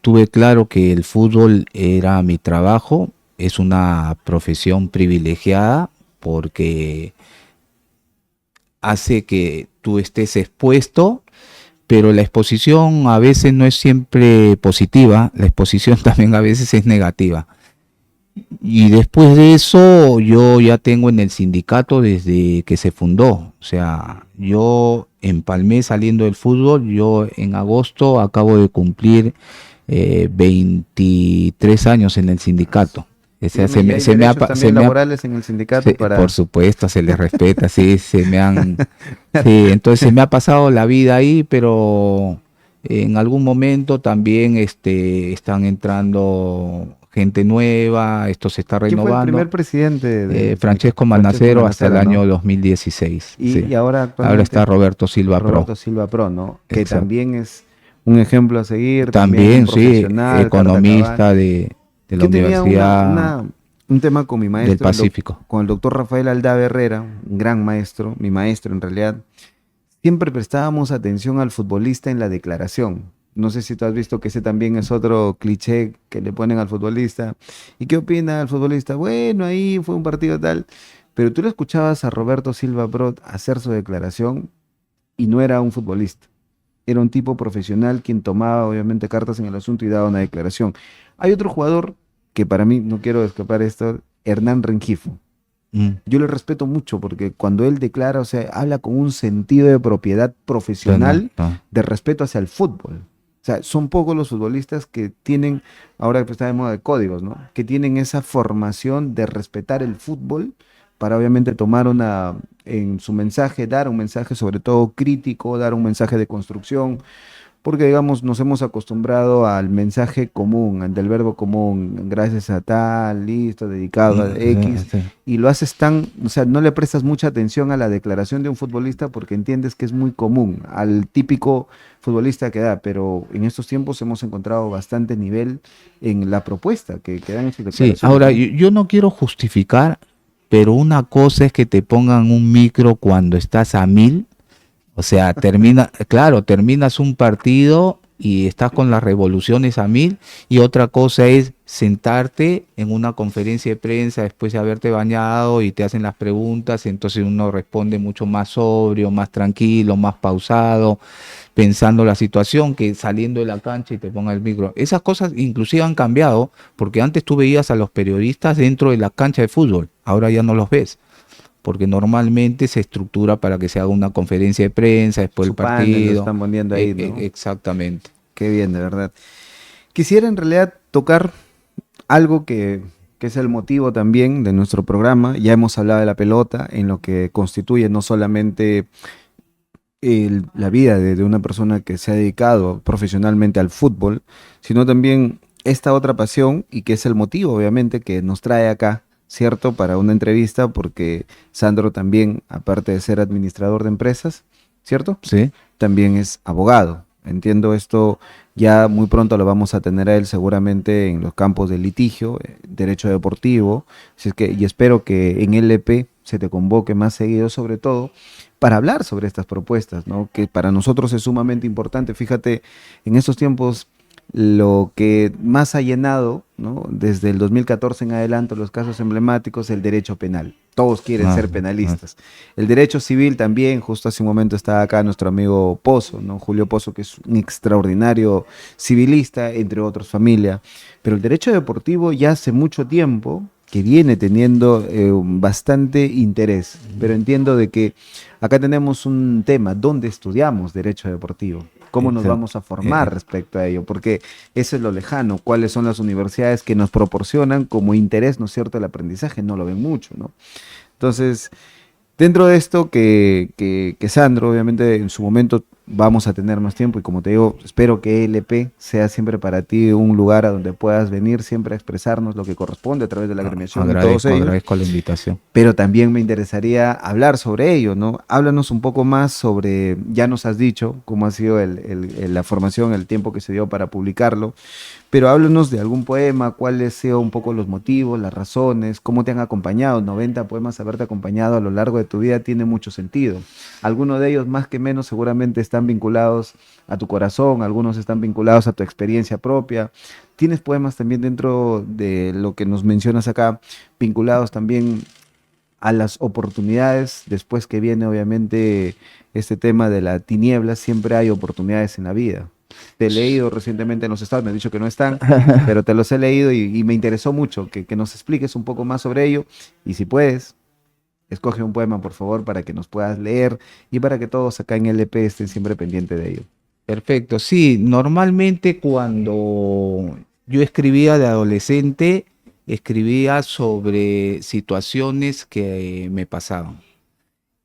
tuve claro que el fútbol era mi trabajo, es una profesión privilegiada porque hace que tú estés expuesto, pero la exposición a veces no es siempre positiva, la exposición también a veces es negativa. Y después de eso yo ya tengo en el sindicato desde que se fundó, o sea, yo empalmé saliendo del fútbol, yo en agosto acabo de cumplir 23 años en el sindicato. O sea, Dígame, ¿y hay derechos también laborales en el sindicato por para... supuesto, se les respeta, sí, sí, entonces se me ha pasado la vida ahí, pero en algún momento también están entrando gente nueva, esto se está ¿Quién fue el renovando. primer presidente del sindicato? Francesco Francesco Manacero hasta el Manacera, año ¿no? 2016, Y sí. ahora Ahora está actualmente Roberto Silva Pro, Roberto Silva Pro, ¿no? Que exacto. también es un ejemplo a seguir, también un También, sí, profesional, carta cabal. economista de la Yo tenía Universidad un tema con mi del maestro, Pacífico. con el doctor Rafael Aldave Herrera, un gran maestro, mi maestro en realidad. siempre prestábamos atención al futbolista en la declaración. No sé si tú has visto que ese también es otro cliché que le ponen al futbolista. ¿Y qué opina el futbolista? Bueno, ahí fue un partido tal. Pero tú le escuchabas a Roberto Silva Brot hacer su declaración y no era un futbolista. Era un tipo profesional quien tomaba obviamente cartas en el asunto y daba una declaración. Hay otro jugador que para mí, no quiero escapar esto, Hernán Rengifo. Mm, Yo le respeto mucho porque cuando él declara, o sea, habla con un sentido de propiedad profesional, no. de respeto hacia el fútbol. O sea, son pocos los futbolistas que tienen, ahora que está de moda de códigos, ¿no? Que tienen esa formación de respetar el fútbol para obviamente tomar en su mensaje, dar un mensaje sobre todo crítico, dar un mensaje de construcción, porque digamos nos hemos acostumbrado al mensaje común, del verbo común, gracias a tal, listo, dedicado a Sí, X, sí. y lo haces tan, o sea, no le prestas mucha atención a la declaración de un futbolista porque entiendes que es muy común al típico futbolista que da, pero en estos tiempos hemos encontrado bastante nivel en la propuesta que dan en sus Sí, declaraciones, ahora ¿no? yo no quiero justificar, pero una cosa es que te pongan un micro cuando estás a 1000. O sea, claro, terminas un partido y estás con las revoluciones a 1000, y otra cosa es sentarte en una conferencia de prensa después de haberte bañado y te hacen las preguntas, entonces uno responde mucho más sobrio, más tranquilo, más pausado, pensando la situación, que saliendo de la cancha y te ponga el micro. Esas cosas inclusive han cambiado, porque antes tú veías a los periodistas dentro de la cancha de fútbol, ahora ya no los ves, porque normalmente se estructura para que se haga una conferencia de prensa después del Su panel lo partido. están poniendo ahí, ¿no? Exactamente. Qué bien, de verdad. Quisiera en realidad tocar algo que es el motivo también de nuestro programa. Ya hemos hablado de la pelota, en lo que constituye no solamente la vida de una persona que se ha dedicado profesionalmente al fútbol, sino también esta otra pasión y que es el motivo, obviamente, que nos trae acá, ¿cierto? Para una entrevista, porque Sandro también, aparte de ser administrador de empresas, ¿cierto? Sí. También es abogado. Entiendo esto, ya muy pronto lo vamos a tener a él seguramente en los campos del litigio, derecho deportivo, así es que, y espero que en LP se te convoque más seguido, sobre todo para hablar sobre estas propuestas, ¿no? Que para nosotros es sumamente importante. Fíjate, en estos tiempos lo que más ha llenado, ¿no? Desde el 2014 en adelante, los casos emblemáticos, el derecho penal. Todos quieren Ah, ser ah, penalistas. El derecho civil también, justo hace un momento estaba acá nuestro amigo Pozo, ¿no? Julio Pozo, que es un extraordinario civilista, entre otros familia. Pero el derecho deportivo ya hace mucho tiempo que viene teniendo bastante interés. Pero entiendo de que acá tenemos un tema, ¿dónde estudiamos derecho deportivo? ¿Cómo nos exacto. vamos a formar respecto a ello? Porque eso es lo lejano. ¿Cuáles son las universidades que nos proporcionan como interés, ¿no es cierto?, el aprendizaje? No lo ven mucho, ¿no? Entonces, dentro de esto que Sandro, obviamente en su momento vamos a tener más tiempo y como te digo, espero que LP sea siempre para ti un lugar a donde puedas venir siempre a expresarnos lo que corresponde a través de la agremiación y todos ellos, Agradezco la invitación. pero también me interesaría hablar sobre ello, ¿no? Háblanos un poco más sobre, ya nos has dicho cómo ha sido la formación, el tiempo que se dio para publicarlo, pero háblanos de algún poema, cuáles han sido un poco los motivos, las razones, cómo te han acompañado. 90 poemas haberte acompañado a lo largo de tu vida tiene mucho sentido. Algunos de ellos, más que menos, seguramente están vinculados a tu corazón, algunos están vinculados a tu experiencia propia. Tienes poemas también dentro de lo que nos mencionas acá, vinculados también a las oportunidades, después que viene obviamente este tema de la tiniebla, siempre hay oportunidades en la vida. Te he leído recientemente en los estados, me has dicho que no están, pero te los he leído y me interesó mucho que nos expliques un poco más sobre ello y si puedes, escoge un poema por favor para que nos puedas leer y para que todos acá en LP estén siempre pendientes de ello. Perfecto. Sí, normalmente cuando yo escribía de adolescente, escribía sobre situaciones que me pasaban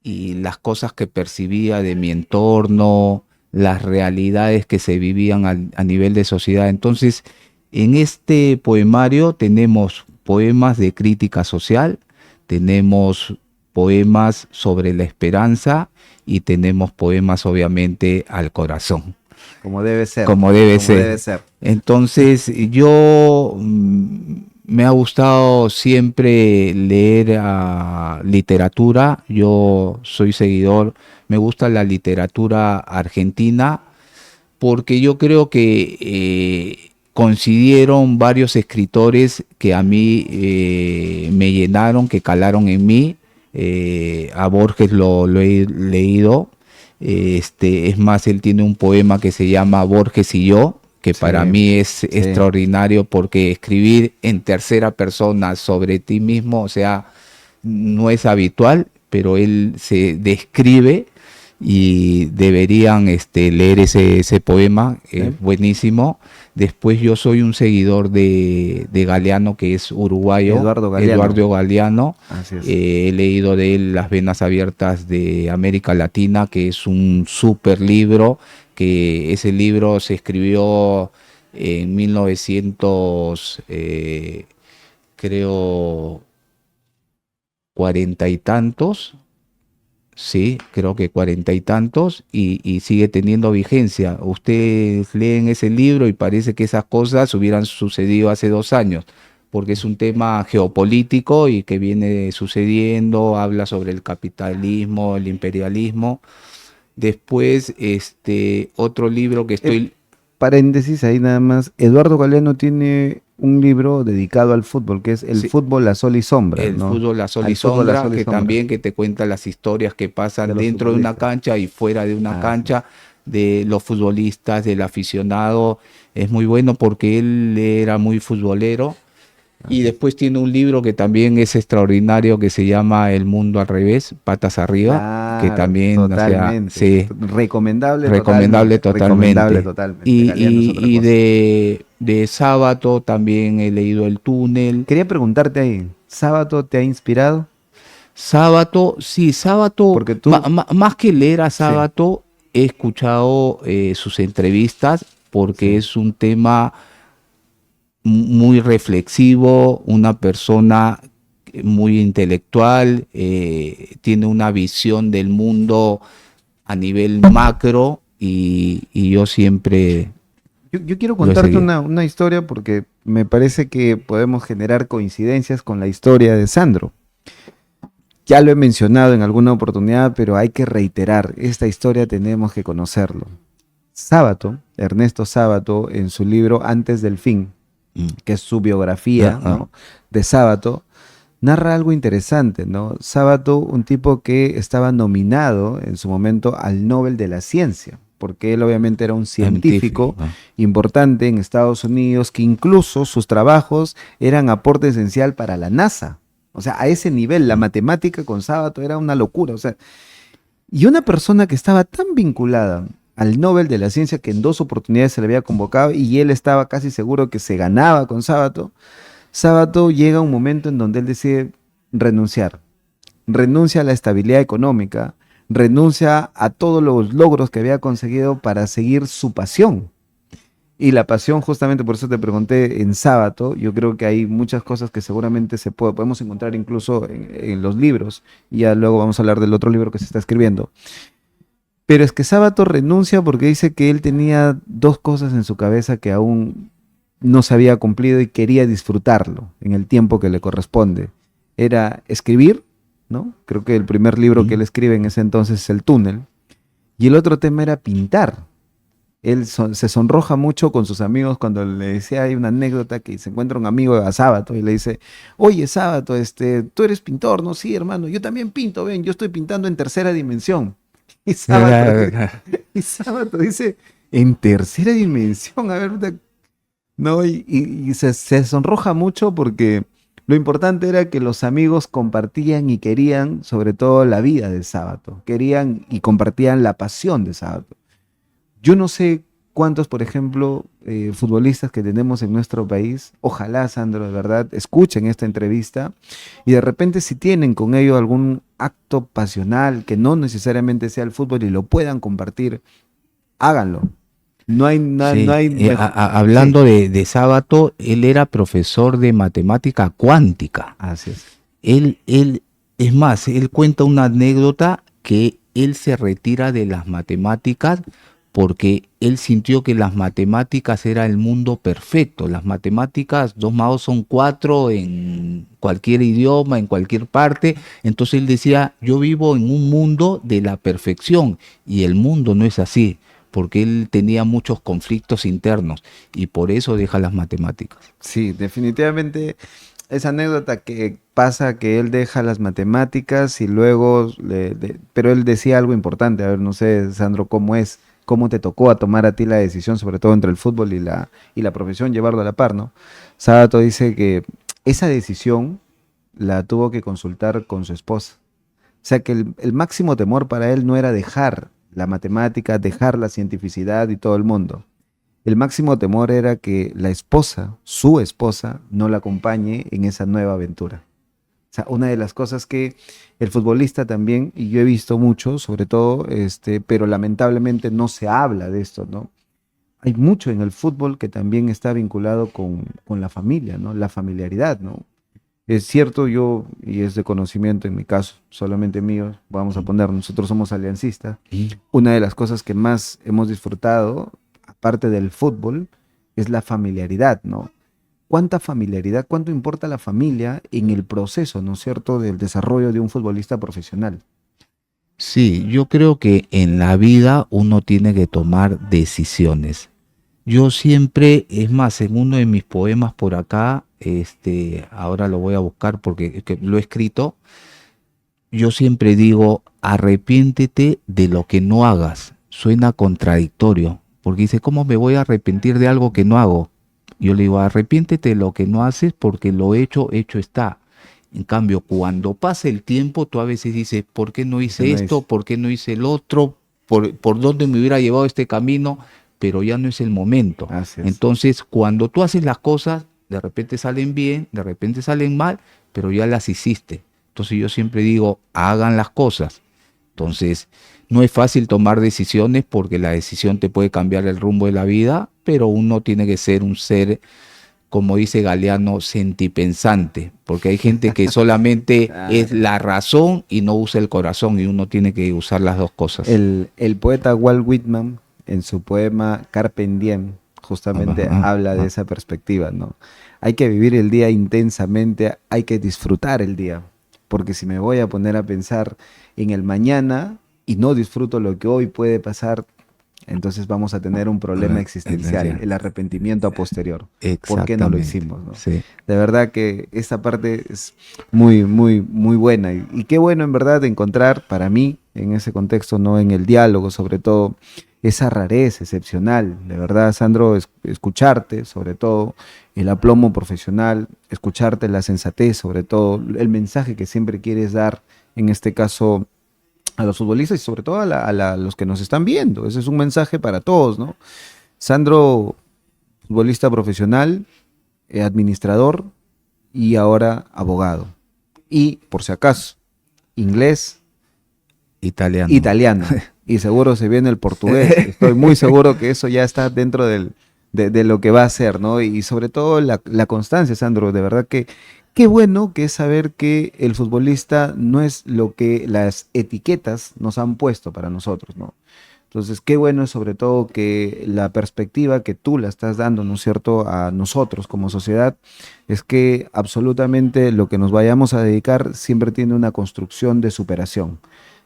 y las cosas que percibía de mi entorno, las realidades que se vivían a nivel de sociedad. Entonces, en este poemario tenemos poemas de crítica social, tenemos poemas sobre la esperanza y tenemos poemas obviamente al corazón, Como debe ser, como debe como ser. debe ser. Entonces yo Me ha gustado siempre leer literatura. Yo soy seguidor, me gusta la literatura argentina porque yo creo que coincidieron varios escritores que a mí me llenaron, que calaron en mí. A Borges lo he leído. Es más, él tiene un poema que se llama Borges y yo, que Sí, para mí es sí. extraordinario porque escribir en tercera persona sobre ti mismo, o sea, no es habitual, pero él se describe y deberían leer ese poema, es Sí. buenísimo. Después yo soy un seguidor de Galeano, que es uruguayo, Eduardo Galeano. Eduardo Galeano. Así es. He leído de él Las venas abiertas de América Latina, que es un súper libro, que ese libro se escribió en 1900, creo, cuarenta y tantos. Sí, creo que cuarenta y tantos y sigue teniendo vigencia. Ustedes leen ese libro y parece que esas cosas hubieran sucedido hace 2 años, porque es un tema geopolítico y que viene sucediendo, habla sobre el capitalismo, el imperialismo. Después, otro libro que estoy... Paréntesis ahí nada más. Eduardo Galeano tiene un libro dedicado al fútbol, que es El Sí, fútbol a sol y sombra, el ¿no? fútbol a sol y Al fútbol a sombra, sol y que sombra también que te cuenta las historias que de pasan los dentro de una futbolistas. cancha y fuera de una Así es. cancha, de los futbolistas, del aficionado. Es muy bueno porque él era muy futbolero. Y Así es. después tiene un libro que también es extraordinario que se llama El mundo al revés, patas arriba, que Claro, también, o sea, totalmente. sí, Recomendable recomendable totalmente. Recomendable totalmente. totalmente. Galeano es otra Y cosa. de Sábato también he leído El túnel. Quería preguntarte ahí, ¿Sábato te ha inspirado? Sábato, sí, Sábato, Porque tú, más que leer a sí, Sábato, he escuchado sus entrevistas porque sí. es un tema muy reflexivo, una persona muy intelectual, tiene una visión del mundo a nivel macro y yo siempre Yo quiero lo he contarte seguido. una historia porque me parece que podemos generar coincidencias con la historia de Sandro. Ya lo he mencionado en alguna oportunidad, pero hay que reiterar, esta historia tenemos que conocerlo. Sábato, Ernesto Sábato, en su libro Antes del Fin, Mm. que es su biografía, Ah. ¿no?, de Sábato, narra algo interesante, ¿no? Sábato, un tipo que estaba nominado en su momento al Nobel de la Ciencia, porque él obviamente era un científico Científico. Ah. importante en Estados Unidos, que incluso sus trabajos eran aporte esencial para la NASA. O sea, a ese nivel, la matemática con Sábato era una locura. O sea, y una persona que estaba tan vinculada al Nobel de la Ciencia que en 2 oportunidades se le había convocado y él estaba casi seguro que se ganaba con Sábato. Sábato llega un momento en donde él decide renunciar. Renuncia a la estabilidad económica, renuncia a todos los logros que había conseguido para seguir su pasión. Y la pasión, justamente por eso te pregunté en Sábato, yo creo que hay muchas cosas que seguramente podemos encontrar incluso en los libros, y ya luego vamos a hablar del otro libro que se está escribiendo. Pero es que Sábato renuncia porque dice que él tenía dos cosas en su cabeza que aún no se había cumplido y quería disfrutarlo en el tiempo que le corresponde. Era escribir, ¿no? Creo que el primer libro que Mm. él escribe en ese entonces es El túnel. Y el otro tema era pintar. Él se sonroja mucho con sus amigos cuando le decía, hay una anécdota que se encuentra un amigo a Sábato y le dice, oye Sábato, tú eres pintor, ¿no? Sí, hermano, yo también pinto, ven, yo estoy pintando en tercera dimensión. Y Sábato, y Sábato dice, en tercera dimensión, a ver, no, y se sonroja mucho porque lo importante era que los amigos compartían y querían sobre todo la vida de Sábato, querían y compartían la pasión de Sábato. Yo no sé cuántos, por ejemplo, futbolistas que tenemos en nuestro país, ojalá, Sandro, de verdad, escuchen esta entrevista y de repente si tienen con ello algún acto pasional que no necesariamente sea el fútbol y lo puedan compartir, háganlo. No Sí, hay mejor. Sí, hablando de Sábato, él era profesor de matemática cuántica. así es. Es más, él cuenta una anécdota que él se retira de las matemáticas porque él sintió que las matemáticas era el mundo perfecto. Las matemáticas, 2 más 2 son 4 en cualquier idioma, en cualquier parte. Entonces él decía, yo vivo en un mundo de la perfección, y el mundo no es así, porque él tenía muchos conflictos internos y por eso deja las matemáticas. Sí, definitivamente esa anécdota que pasa que él deja las matemáticas y luego, pero él decía algo importante, a ver, no sé, Sandro, cómo te tocó a tomar a ti la decisión, sobre todo entre el fútbol y la profesión, llevarlo a la par, ¿no? Sábato dice que esa decisión la tuvo que consultar con su esposa. O sea que el máximo temor para él no era dejar la matemática, dejar la cientificidad y todo el mundo. El máximo temor era que la esposa, su esposa, no la acompañe en esa nueva aventura. O sea, una de las cosas que el futbolista también, y yo he visto mucho, sobre todo, pero lamentablemente no se habla de esto, ¿no? Hay mucho en el fútbol que también está vinculado con la familia, ¿no? La familiaridad, ¿no? Es cierto, yo, y es de conocimiento en mi caso, solamente mío, vamos a poner, nosotros somos aliancistas. Una de las cosas que más hemos disfrutado, aparte del fútbol, es la familiaridad, ¿no? ¿Cuánta familiaridad, cuánto importa la familia en el proceso, ¿no es cierto?, del desarrollo de un futbolista profesional? Sí, yo creo que en la vida uno tiene que tomar decisiones. Yo siempre, es más, en uno de mis poemas por acá, ahora lo voy a buscar porque es que lo he escrito, yo siempre digo, arrepiéntete de lo que no hagas. Suena contradictorio, porque dice, ¿cómo me voy a arrepentir de algo que no hago? Yo le digo, arrepiéntete de lo que no haces porque lo hecho, hecho está. En cambio, cuando pasa el tiempo, tú a veces dices, ¿por qué no Porque hice no esto? es, ¿Por qué no hice el otro? ¿Por dónde me hubiera llevado este camino? Pero ya no es el momento. así es. Entonces, cuando tú haces las cosas, de repente salen bien, de repente salen mal, pero ya las hiciste. Entonces yo siempre digo, hagan las cosas. Entonces, no es fácil tomar decisiones porque la decisión te puede cambiar el rumbo de la vida, pero uno tiene que ser un ser, como dice Galeano, sentipensante, porque hay gente que solamente es Claro. la razón y no usa el corazón, y uno tiene que usar las dos cosas. El poeta Walt Whitman, en su poema Carpe Diem, justamente Ajá, habla de ajá. esa perspectiva, ¿no? Hay que vivir el día intensamente, hay que disfrutar el día, porque si me voy a poner a pensar en el mañana y no disfruto lo que hoy puede pasar, entonces vamos a tener un problema existencial, el arrepentimiento a posterior. ¿Por qué no lo Exactamente, hicimos, no? sí. De verdad que esta parte es muy, muy, muy buena. Y qué bueno en verdad encontrar para mí, en ese contexto, ¿no? En el diálogo, sobre todo, esa rareza excepcional. De verdad, Sandro, escucharte, sobre todo, el aplomo profesional, escucharte la sensatez, sobre todo, el mensaje que siempre quieres dar, en este caso, a los futbolistas y sobre todo a los que nos están viendo. Ese es un mensaje para todos, ¿no? Sandro, futbolista profesional, administrador y ahora abogado. Y, por si acaso, inglés, Italiano. italiano. Y seguro se viene el portugués. Estoy muy seguro que eso ya está dentro de lo que va a ser, ¿no? Y sobre todo la constancia, Sandro. De verdad que qué bueno que es saber que el futbolista no es lo que las etiquetas nos han puesto para nosotros, ¿no? Entonces, qué bueno es sobre todo que la perspectiva que tú la estás dando, ¿no es cierto?, a nosotros como sociedad, es que absolutamente lo que nos vayamos a dedicar siempre tiene una construcción de superación.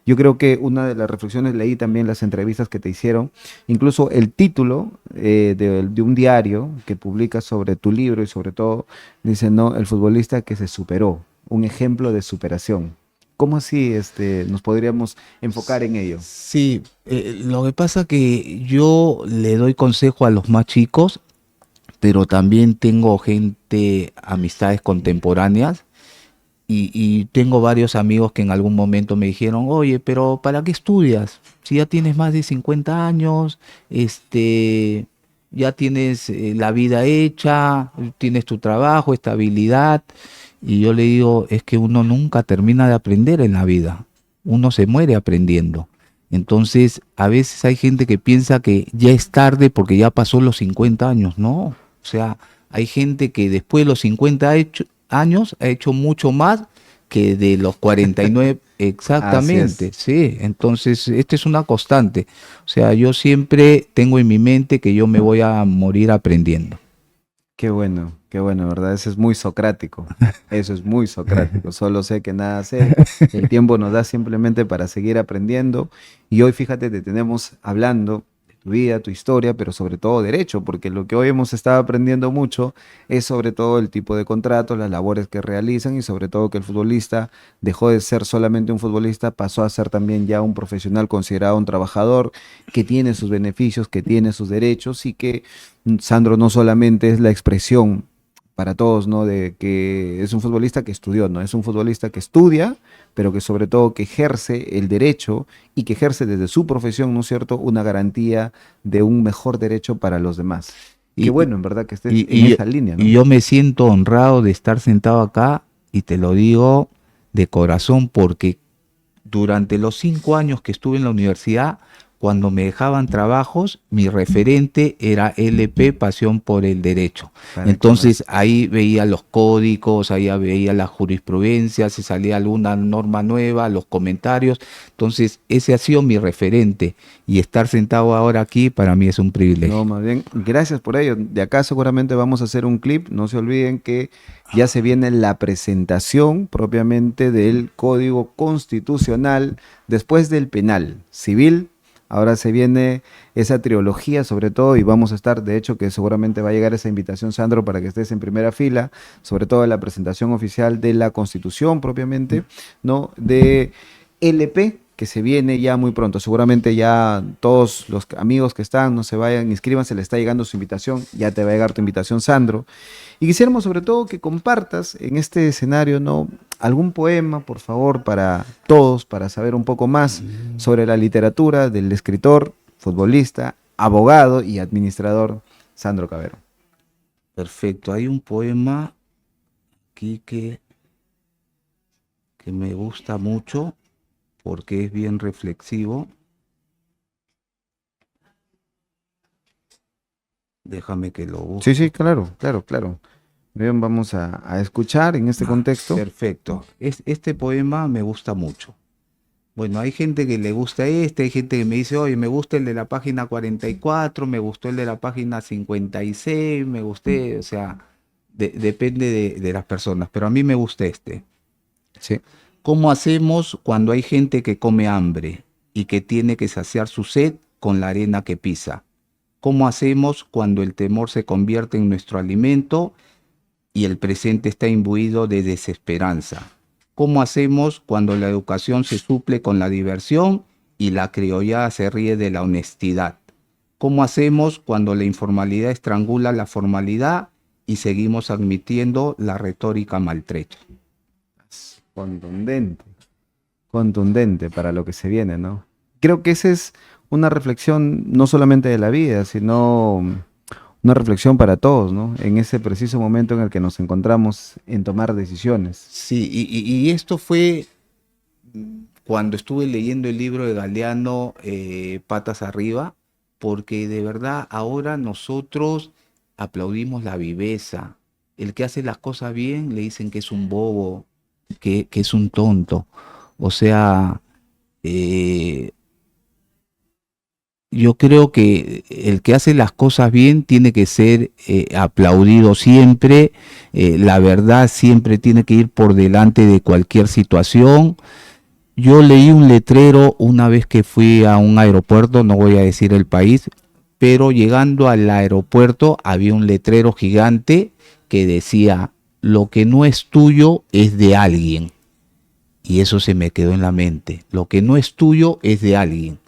Yo creo que una de las reflexiones, leí también las entrevistas que te hicieron, incluso el título de un diario que publica sobre tu libro y sobre todo dice, no, el futbolista que se superó, un ejemplo de superación. ¿Cómo así nos podríamos enfocar en ello? Sí, lo que pasa que yo le doy consejo a los más chicos, pero también tengo gente, amistades contemporáneas, y tengo varios amigos que en algún momento me dijeron, oye, pero ¿para qué estudias? Si ya tienes más de 50 años, ya tienes la vida hecha, tienes tu trabajo, estabilidad. Y yo le digo, es que uno nunca termina de aprender en la vida, uno se muere aprendiendo. Entonces, a veces hay gente que piensa que ya es tarde porque ya pasó los 50 años, ¿no? O sea, hay gente que después de los 50 años ha hecho mucho más que de los 49, Así exactamente, es. sí. Entonces, esta es una constante. O sea, yo siempre tengo en mi mente que yo me voy a morir aprendiendo. Qué bueno, ¿verdad? Eso es muy socrático. Eso es muy socrático. Solo sé que nada sé. El tiempo nos da simplemente para seguir aprendiendo. Y hoy, fíjate, te tenemos hablando de tu vida, tu historia, pero sobre todo derecho, porque lo que hoy hemos estado aprendiendo mucho es sobre todo el tipo de contratos, las labores que realizan y sobre todo que el futbolista dejó de ser solamente un futbolista, pasó a ser también ya un profesional considerado un trabajador que tiene sus beneficios, que tiene sus derechos y que Sandro no solamente es la expresión para todos, ¿no? De que es un futbolista que estudió, ¿no? Es un futbolista que estudia, pero que sobre todo que ejerce el derecho y que ejerce desde su profesión, ¿no es cierto?, una garantía de un mejor derecho para los demás. Qué Y, y, bueno, en verdad, que estés y- en y- esa línea, y ¿no? yo me siento honrado de estar sentado acá y te lo digo de corazón porque durante los 5 años que estuve en la universidad, cuando me dejaban trabajos, mi referente era LP, Pasión por el Derecho. Para qué Entonces más. ahí veía los códigos, ahí veía la jurisprudencia, si salía alguna norma nueva, los comentarios. Entonces ese ha sido mi referente y estar sentado ahora aquí para mí es un No, privilegio. más bien, gracias por ello. De acá seguramente vamos a hacer un clip. No se olviden que ya se viene la presentación propiamente del Código Constitucional después del penal civil. Ahora se viene esa trilogía sobre todo y vamos a estar, de hecho que seguramente va a llegar esa invitación, Sandro, para que estés en primera fila, sobre todo en la presentación oficial de la Constitución propiamente, ¿no? De LP, que se viene ya muy pronto. Seguramente ya todos los amigos que están, no se vayan, inscríbanse, le está llegando su invitación, ya te va a llegar tu invitación, Sandro. Y quisiéramos sobre todo que compartas en este escenario, ¿no? Algún poema, por favor, para todos, para saber un poco más sobre la literatura del escritor, futbolista, abogado y administrador Sandro Cavero. Perfecto, hay un poema aquí que me gusta mucho porque es bien reflexivo. Déjame que lo Sí, sí, busco. claro, claro, claro. Bien, vamos a escuchar en este contexto. Perfecto. Este poema me gusta mucho. Bueno, hay gente que le gusta este, hay gente que me dice, oye, me gusta el de la página 44, me gustó el de la página 56, me gusté, o sea, depende de las personas, pero a mí me gusta este. Sí. ¿Cómo hacemos cuando hay gente que come hambre y que tiene que saciar su sed con la arena que pisa? ¿Cómo hacemos cuando el temor se convierte en nuestro alimento y el presente está imbuido de desesperanza? ¿Cómo hacemos cuando la educación se suple con la diversión y la criollada se ríe de la honestidad? ¿Cómo hacemos cuando la informalidad estrangula la formalidad y seguimos admitiendo la retórica maltrecha? Contundente. Contundente para lo que se viene, ¿no? Creo que esa es una reflexión no solamente de la vida, sino una reflexión para todos, ¿no? En ese preciso momento en el que nos encontramos en tomar decisiones. Sí, y esto fue cuando estuve leyendo el libro de Galeano, Patas Arriba, porque de verdad ahora nosotros aplaudimos la viveza. El que hace las cosas bien le dicen que es un bobo, que es un tonto. O sea, eh, yo creo que el que hace las cosas bien tiene que ser aplaudido siempre. La verdad siempre tiene que ir por delante de cualquier situación. Yo leí un letrero una vez que fui a un aeropuerto, no voy a decir el país, pero llegando al aeropuerto había un letrero gigante que decía, lo que no es tuyo es de alguien. Y eso se me quedó en la mente. Lo que no es tuyo es de alguien.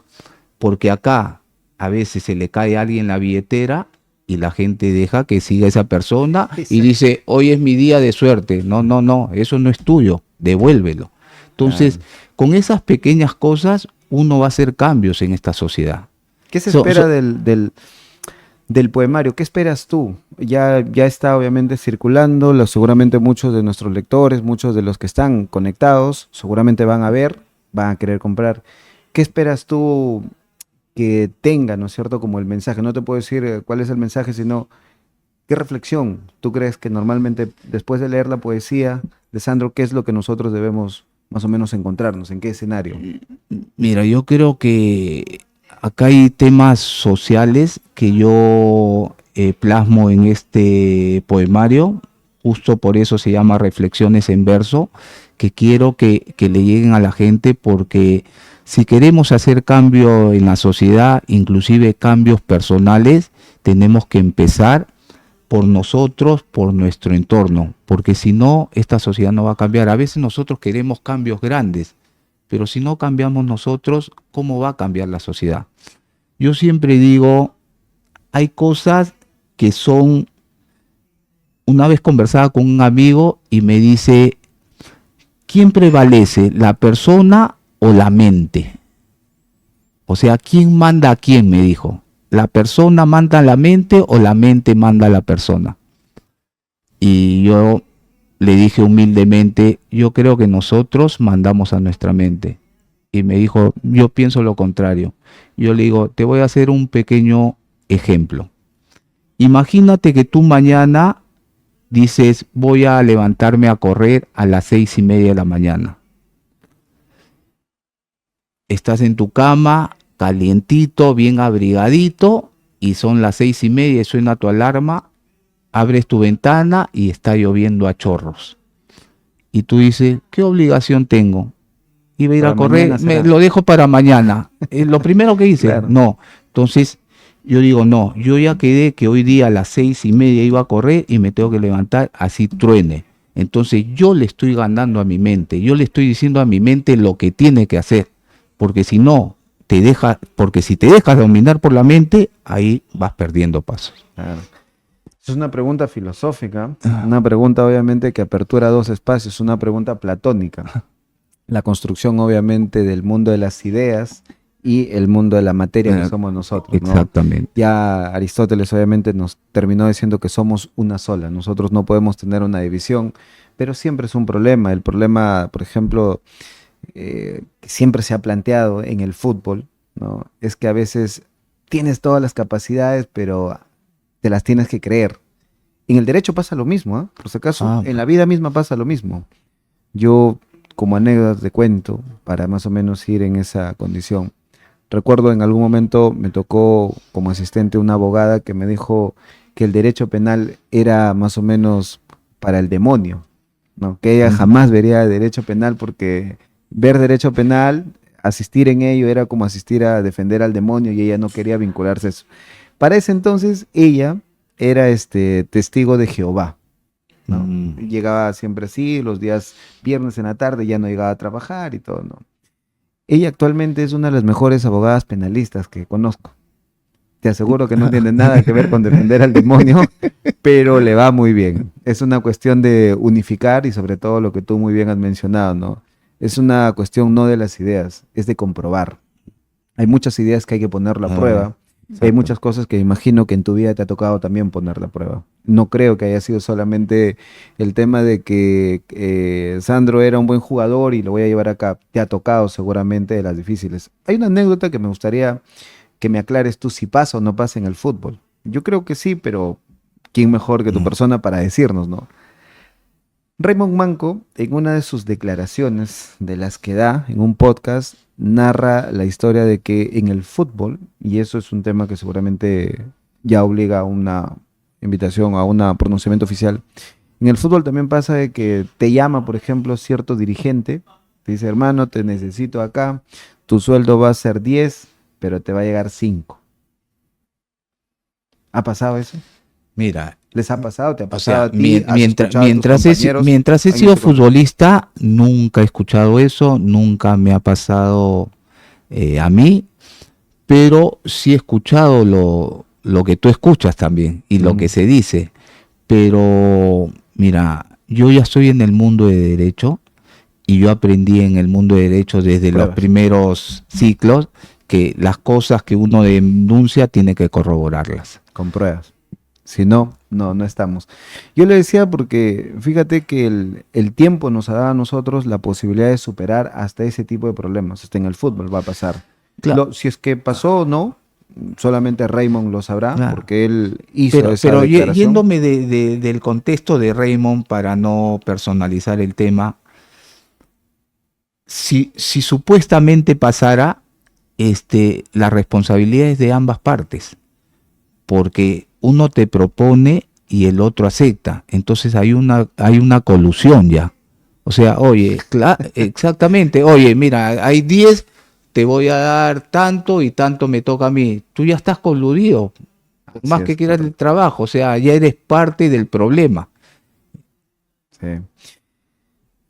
Porque acá a veces se le cae a alguien la billetera y la gente deja que siga esa persona y Exacto. dice, hoy es mi día de suerte. No, no, no, eso no es tuyo, devuélvelo. Entonces, Claro. con esas pequeñas cosas uno va a hacer cambios en esta sociedad. ¿Qué se So- espera so- del poemario? ¿Qué esperas tú? Ya está obviamente circulando, seguramente muchos de nuestros lectores, muchos de los que están conectados, seguramente van a ver, van a querer comprar. ¿Qué esperas tú que tenga, ¿no es cierto?, como el mensaje? No te puedo decir cuál es el mensaje, sino ¿Qué reflexión tú crees que normalmente después de leer la poesía de Sandro, qué es lo que nosotros debemos más o menos encontrarnos? ¿En qué escenario? Mira, yo creo que acá hay temas sociales que yo plasmo en este poemario, justo por eso se llama Reflexiones en verso, que quiero que le lleguen a la gente, porque si queremos hacer cambio en la sociedad, inclusive cambios personales, tenemos que empezar por nosotros, por nuestro entorno, porque si no, esta sociedad no va a cambiar. A veces nosotros queremos cambios grandes, pero si no cambiamos nosotros, ¿cómo va a cambiar la sociedad? Yo siempre digo, hay cosas que son, una vez conversaba con un amigo y me dice, ¿quién prevalece, la persona o la mente? O sea, ¿quién manda a quién? Me dijo. ¿La persona manda a la mente o la mente manda a la persona? Y yo le dije humildemente, yo creo que nosotros mandamos a nuestra mente. Y me dijo, yo pienso lo contrario. Yo le digo, te voy a hacer un pequeño ejemplo. Imagínate que tú mañana dices, voy a levantarme a correr a las 6:30 de la mañana. Estás en tu cama, calientito, bien abrigadito, y son las 6:30 y suena tu alarma, abres tu ventana y está lloviendo a chorros. Y tú dices, ¿qué obligación tengo? Iba a ir Para a correr, mañana será. lo dejo para mañana. Lo primero que hice, Claro. no. Entonces, yo digo, no, yo ya quedé que hoy día a las 6:30 iba a correr y me tengo que levantar así truene. Entonces, yo le estoy ganando a mi mente, yo le estoy diciendo a mi mente lo que tiene que hacer. Porque si no, porque si te dejas dominar por la mente, ahí vas perdiendo pasos. Claro. Es una pregunta filosófica, una pregunta obviamente que apertura dos espacios, una pregunta platónica. La construcción obviamente del mundo de las ideas y el mundo de la materia que somos nosotros, ¿no? Exactamente. Ya Aristóteles obviamente nos terminó diciendo que somos una sola, nosotros no podemos tener una división, pero siempre es un problema. El problema, por ejemplo, que siempre se ha planteado en el fútbol, ¿no? Es que a veces tienes todas las capacidades, pero te las tienes que creer. En el derecho pasa lo mismo, ¿eh? Por si acaso, en la vida misma pasa lo mismo. Yo, como anécdota te cuento, para más o menos ir en esa condición, recuerdo en algún momento me tocó como asistente una abogada que me dijo que el derecho penal era más o menos para el demonio, ¿no? Que ella jamás vería derecho penal porque ver derecho penal, asistir en ello era como asistir a defender al demonio y ella no quería vincularse a eso. Para ese entonces ella era testigo de Jehová, ¿no? Llegaba siempre así, los días viernes en la tarde ya no llegaba a trabajar y todo, ¿no? Ella actualmente es una de las mejores abogadas penalistas que conozco. Te aseguro que no tiene nada que ver con defender al demonio, pero le va muy bien. Es una cuestión de unificar y sobre todo lo que tú muy bien has mencionado, ¿no? Es una cuestión no de las ideas, es de comprobar. Hay muchas ideas que hay que ponerlo a prueba. Hay muchas cosas que imagino que en tu vida te ha tocado también poner la prueba. No creo que haya sido solamente el tema de que Sandro era un buen jugador y lo voy a llevar acá. Te ha tocado seguramente de las difíciles. Hay una anécdota que me gustaría que me aclares tú si pasa o no pasa en el fútbol. Yo creo que sí, pero ¿quién mejor que tu persona para decirnos, no? Raymond Manco, en una de sus declaraciones de las que da en un podcast, narra la historia de que en el fútbol, y eso es un tema que seguramente ya obliga a una invitación, a un pronunciamiento oficial, en el fútbol también pasa de que te llama, por ejemplo, cierto dirigente, te dice, hermano, te necesito acá, tu sueldo va a ser 10, pero te va a llegar 5. ¿Ha pasado eso? Mira, ¿Les ha pasado? ¿Te ha o pasado sea, a ti? ¿Has escuchado a tus compañeros? mientras he ¿Han sido hecho cosas? futbolista, nunca he escuchado eso, nunca me ha pasado a mí, pero sí he escuchado lo que tú escuchas también y lo que se dice. Pero mira, yo ya estoy en el mundo de derecho y yo aprendí en el mundo de derecho desde los primeros ciclos que las cosas que uno denuncia tiene que corroborarlas. Con pruebas. Si no, no estamos. Yo le decía porque fíjate que el tiempo nos ha dado a nosotros la posibilidad de superar hasta ese tipo de problemas. Hasta en el fútbol va a pasar. Claro. Si es que pasó o no, solamente Raymond lo sabrá, Claro. porque él hizo esa Pero declaración. yéndome del contexto de Raymond para no personalizar el tema, si supuestamente pasara, la responsabilidad es de ambas partes, porque uno te propone y el otro acepta, entonces hay una colusión ya. O sea, oye, exactamente, oye, mira, hay 10, te voy a dar tanto y tanto me toca a mí. Tú ya estás coludido, por Así más que es, quieras el correcto. trabajo, o sea, ya eres parte del problema. Sí.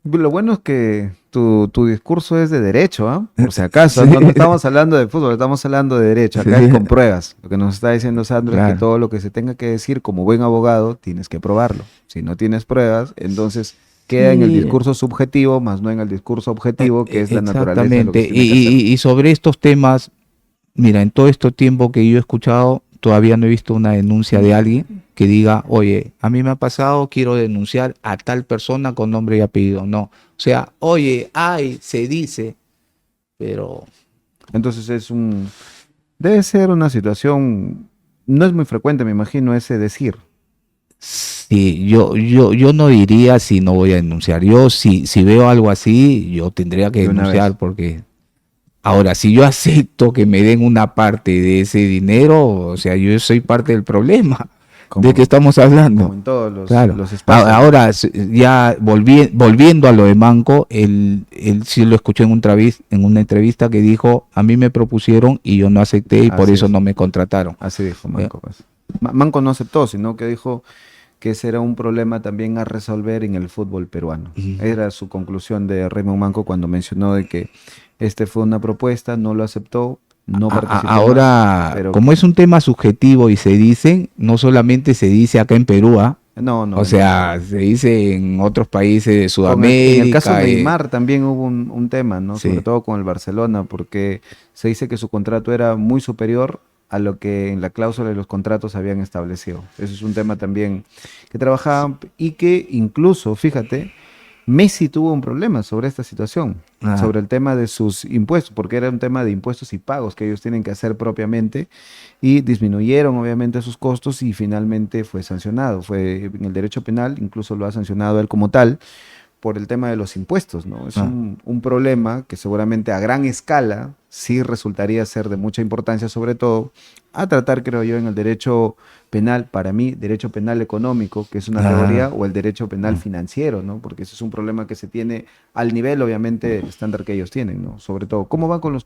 Lo bueno es que tu discurso es de derecho, ¿ah? Por si acaso, Sí, no estamos hablando de fútbol, estamos hablando de derecho. Acá es sí, con pruebas. Lo que nos está diciendo Sandro es que claro. todo lo que se tenga que decir como buen abogado tienes que probarlo. Si no tienes pruebas, entonces queda en el Sí, discurso subjetivo, más no en el discurso objetivo, que es la naturaleza de lo que exactamente. se tiene que hacer. Y sobre estos temas, mira, en todo este tiempo que yo he escuchado, todavía no he visto una denuncia de alguien que diga, oye, a mí me ha pasado, quiero denunciar a tal persona con nombre y apellido. No. O sea, oye, ay, se dice, pero Entonces debe ser una situación, no es muy frecuente, me imagino, ese decir. sí, yo no diría si no voy a denunciar. Yo si veo algo así, yo tendría que De una vez. denunciar porque ahora, si yo acepto que me den una parte de ese dinero, o sea, yo soy parte del problema. ¿De qué Como, estamos como hablando? en todos Claro. los espacios, ¿no? Ahora, ya volviendo a lo de Manco, él sí lo escuché en una entrevista que dijo, a mí me propusieron y yo no acepté y por Así eso es, no me contrataron. así dijo Eh, Manco, pues. Manco no aceptó, sino que dijo que ese era un problema también a resolver en el fútbol peruano. y Era su conclusión de Raymond Manco cuando mencionó de que este fue una propuesta, no lo aceptó, no participó más, Ahora, pero como es un tema subjetivo y se dice, no solamente se dice acá en Perú, ¿ah? no, O no, sea, se dice en otros países de en el caso Sudamérica. Neymar también hubo un tema, ¿no? Sobre Sí. todo con el Barcelona, porque se dice que su contrato era muy superior a lo que en la cláusula de los contratos habían establecido. Eso es un tema también que trabajaban y que incluso, fíjate, Messi tuvo un problema sobre esta situación, Ah, sobre el tema de sus impuestos, porque era un tema de impuestos y pagos que ellos tienen que hacer propiamente y disminuyeron obviamente sus costos y finalmente fue sancionado. Fue en el derecho penal, incluso lo ha sancionado él como tal por el tema de los impuestos, ¿no? Es ah. un problema que seguramente a gran escala sí resultaría ser de mucha importancia, sobre todo a tratar, creo yo, en el derecho penal, para mí, derecho penal económico, que es una teoría, Claro. o el derecho penal Mm. financiero, ¿no? Porque ese es un problema que se tiene al nivel, obviamente, estándar que ellos tienen, ¿no? Sobre todo, ¿cómo va con los...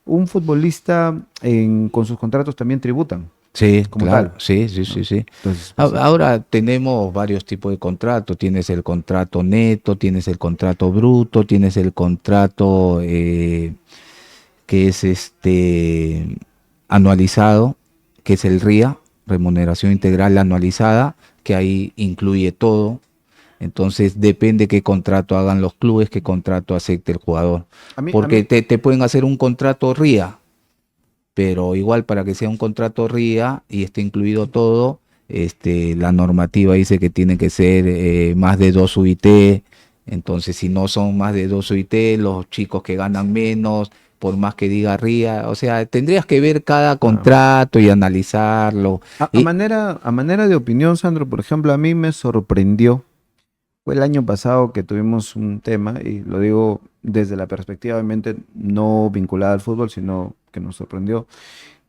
Un futbolista con sus contratos también tributan, Sí, como claro, tal, sí, sí, sí, ¿no? sí. Entonces, pues, Ahora tenemos varios tipos de contratos. Tienes el contrato neto, tienes el contrato bruto, tienes el contrato que es anualizado, que es el RIA, remuneración integral anualizada, que ahí incluye todo. Entonces depende qué contrato hagan los clubes, qué contrato acepte el jugador. a Porque mí, te pueden hacer un contrato RIA, pero igual para que sea un contrato RIA y esté incluido todo, la normativa dice que tiene que ser más de 2 UIT. Entonces, si no son más de 2 UIT, los chicos que ganan menos, por más que diga RIA, o sea, tendrías que ver cada ah, contrato y analizarlo. Y, a manera de opinión, Sandro, por ejemplo, a mí me sorprendió. Fue el año pasado que tuvimos un tema, y lo digo desde la perspectiva, obviamente, no vinculada al fútbol, sino que nos sorprendió,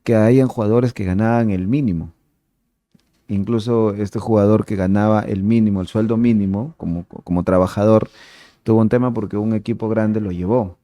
que hayan jugadores que ganaban el mínimo. Incluso este jugador que ganaba el mínimo, el sueldo mínimo, como trabajador, tuvo un tema porque un equipo grande lo llevó.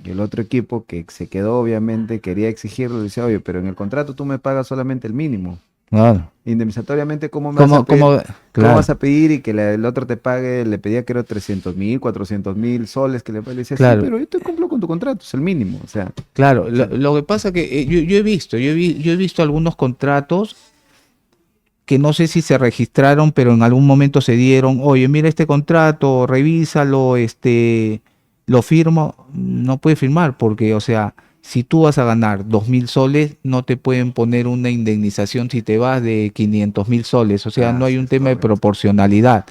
Y el otro equipo que se quedó, obviamente, quería exigirlo, decía, oye, pero en el contrato tú me pagas solamente el mínimo. claro, Indemnizatoriamente, ¿cómo me vas a ¿cómo, pedir? cómo? ¿Cómo vas Claro, a pedir y que el otro te pague? Le pedía creo 300.000, 400.000 soles, que le decía, sí, claro. pero yo te cumplo con tu contrato, es el mínimo. O sea, Claro, sí, lo que pasa que yo he visto, yo he visto algunos contratos que no sé si se registraron, pero en algún momento se dieron, oye, mira este contrato, revísalo, lo firmo, no puede firmar, porque, o sea, si tú vas a ganar 2.000 soles, no te pueden poner una indemnización si te vas de 500.000 soles, o sea, no hay así un es tema de correcto. proporcionalidad.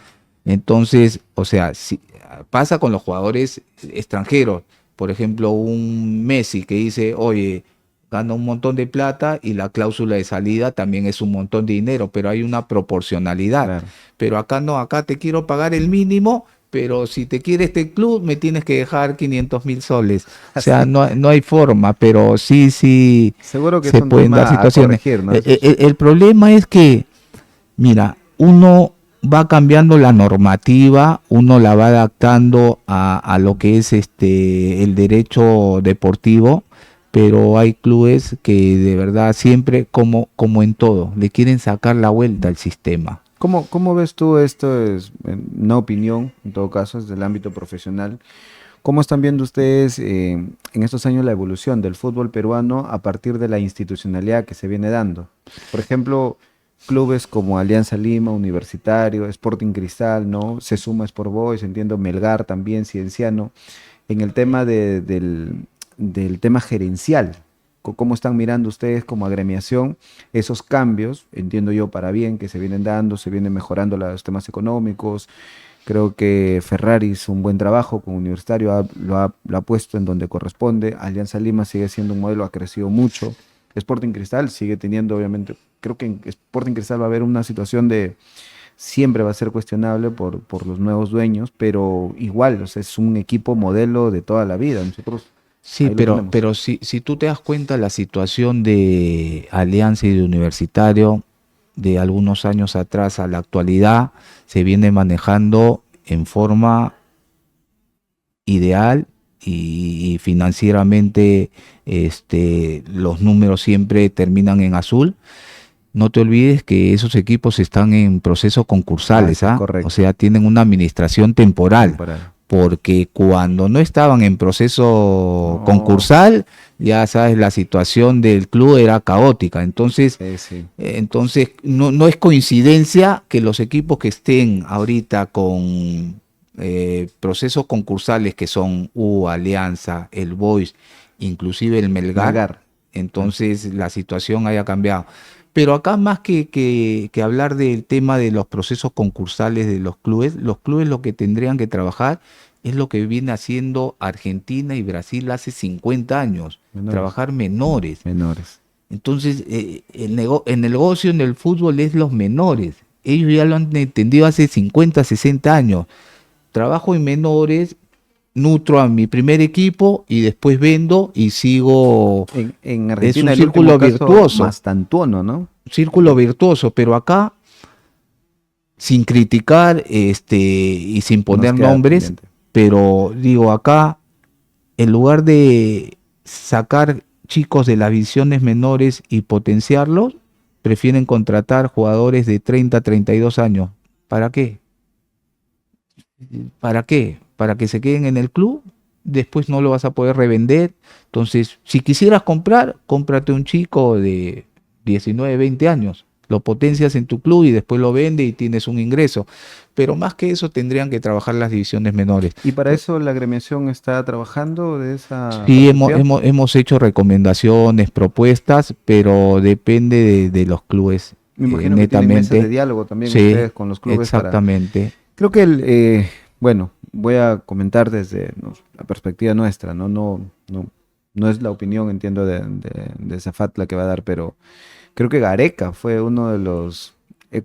Entonces, o sea, si, pasa con los jugadores extranjeros, por ejemplo, un Messi que dice, oye, gana un montón de plata y la cláusula de salida también es un montón de dinero, pero hay una proporcionalidad. Claro. Pero acá no, acá te quiero pagar el mínimo, pero si te quiere este club me tienes que dejar 500.000 soles. O sea, Así. no hay forma, pero sí Seguro que es se un pueden dar tema a situaciones. corregir, ¿no? El problema es que, mira, uno va cambiando la normativa, uno la va adaptando a lo que es el derecho deportivo, pero hay clubes que de verdad siempre, como en todo, le quieren sacar la vuelta al sistema. ¿Cómo ves tú esto? Es una opinión, en todo caso, es del ámbito profesional. ¿Cómo están viendo ustedes en estos años la evolución del fútbol peruano a partir de la institucionalidad que se viene dando? Por ejemplo, clubes como Alianza Lima, Universitario, Sporting Cristal, ¿no? Se suma Sport Boys, entiendo, Melgar también, Cienciano, en el tema del tema gerencial. ¿Cómo están mirando ustedes como agremiación esos cambios? Entiendo yo para bien que se vienen dando, se vienen mejorando los temas económicos. Creo que Ferrari hizo un buen trabajo con Universitario, lo ha puesto en donde corresponde. Alianza Lima sigue siendo un modelo, ha crecido mucho. Sporting Cristal sigue teniendo, obviamente, creo que en Sporting Cristal va a haber una situación de, siempre va a ser cuestionable por los nuevos dueños, pero igual, o sea, es un equipo modelo de toda la vida. Nosotros Sí, ahí lo tenemos. pero si tú te das cuenta la situación de Alianza y de Universitario de algunos años atrás a la actualidad se viene manejando en forma ideal y financieramente los números siempre terminan en azul. No te olvides que esos equipos están en procesos Ah, concursales, eso es ¿ah? O correcto. sea, tienen una administración temporal, Temporal. porque cuando no estaban en proceso No, concursal, ya sabes, la situación del club era caótica. Entonces, sí, sí. no es coincidencia que los equipos que estén ahorita con procesos concursales, que son Alianza, el Boys, inclusive el Melgar, Melgar. entonces la situación haya cambiado. Pero acá más que hablar del tema de los procesos concursales de los clubes lo que tendrían que trabajar es lo que viene haciendo Argentina y Brasil hace 50 años, Menores. trabajar menores. Menores. Entonces, el negocio en el fútbol es los menores. Ellos ya lo han entendido hace 50, 60 años. Trabajo en menores, nutro a mi primer equipo y después vendo y sigo. En Es Argentina un el último círculo caso, virtuoso, Mastantuono, ¿no? círculo virtuoso, pero acá, sin criticar y sin Nos poner queda nombres, pendiente. pero digo, acá, en lugar de sacar chicos de las divisiones menores y potenciarlos, prefieren contratar jugadores de 30, 32 años. ¿Para qué? ¿Para qué? Para que se queden en el club, después no lo vas a poder revender. Entonces, si quisieras comprar, cómprate un chico de 19, 20 años, lo potencias en tu club y después lo vende y tienes un ingreso. Pero más que eso tendrían que trabajar las divisiones menores. ¿Y para eso la agremiación está trabajando de esa Sí, perspectiva? hemos hecho recomendaciones, propuestas, pero depende de los clubes, Me imagino que tienen mesas de netamente. diálogo también Sí, ustedes con los clubes para... exactamente. Creo que bueno, voy a comentar desde la perspectiva nuestra, ¿no? No es la opinión, entiendo, de Zafat la que va a dar, pero creo que Gareca fue uno de los,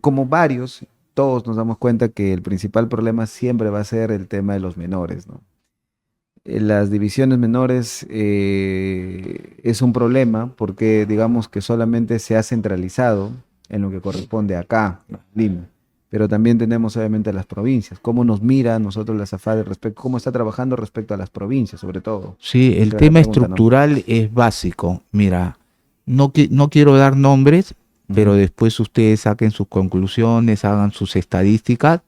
como varios, todos nos damos cuenta que el principal problema siempre va a ser el tema de los menores, ¿no? Las divisiones menores es un problema porque digamos que solamente se ha centralizado en lo que corresponde acá, ¿no? Lima. Pero también tenemos obviamente las provincias. ¿Cómo nos mira a nosotros la SAFAD respecto, cómo está trabajando respecto a las provincias, sobre todo? Sí, el Esa era la tema pregunta, ¿no? estructural es básico. Mira, no quiero dar nombres, pero Ujú. después ustedes saquen sus conclusiones, hagan sus estadísticas.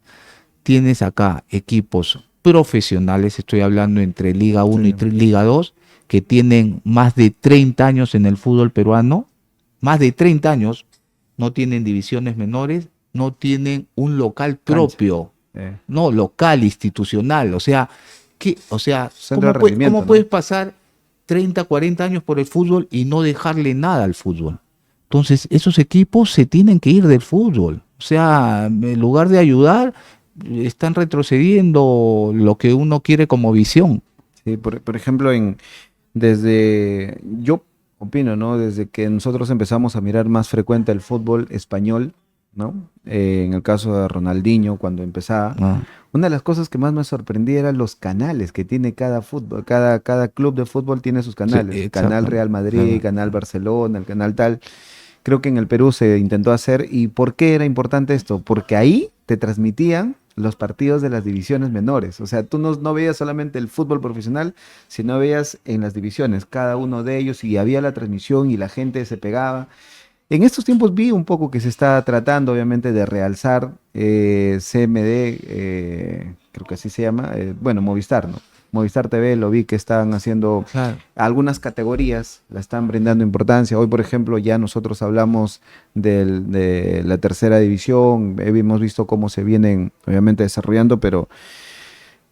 Tienes acá equipos profesionales, estoy hablando entre Liga Sí, 1 y Liga 2, que tienen más de 30 años en el fútbol peruano, más de 30 años, no tienen divisiones menores, no tienen un local cancha. propio, no local institucional, o sea, Centro de ¿cómo rendimiento, puedes ¿no? pasar 30, 40 años por el fútbol y no dejarle nada al fútbol? Entonces, esos equipos se tienen que ir del fútbol. O sea, en lugar de ayudar, están retrocediendo lo que uno quiere como visión. Sí, por ejemplo, desde yo opino, ¿no? Desde que nosotros empezamos a mirar más frecuente el fútbol español, ¿no? En el caso de Ronaldinho, cuando empezaba, Ah, una de las cosas que más me sorprendía eran los canales que tiene cada fútbol, cada club de fútbol tiene sus sí, canales, canal exacto. Real Madrid, Claro. canal Barcelona, el canal tal. Creo que en el Perú se intentó hacer. ¿Y por qué era importante esto? Porque ahí te transmitían los partidos de las divisiones menores. O sea, tú no veías solamente el fútbol profesional, sino veías en las divisiones, cada uno de ellos, y había la transmisión y la gente se pegaba. En estos tiempos vi un poco que se está tratando, obviamente, de realzar CMD, creo que así se llama, bueno, Movistar, ¿no? Movistar TV, lo vi que están haciendo Claro. algunas categorías, la están brindando importancia. Hoy, por ejemplo, ya nosotros hablamos de la tercera división, hemos visto cómo se vienen, obviamente, desarrollando, pero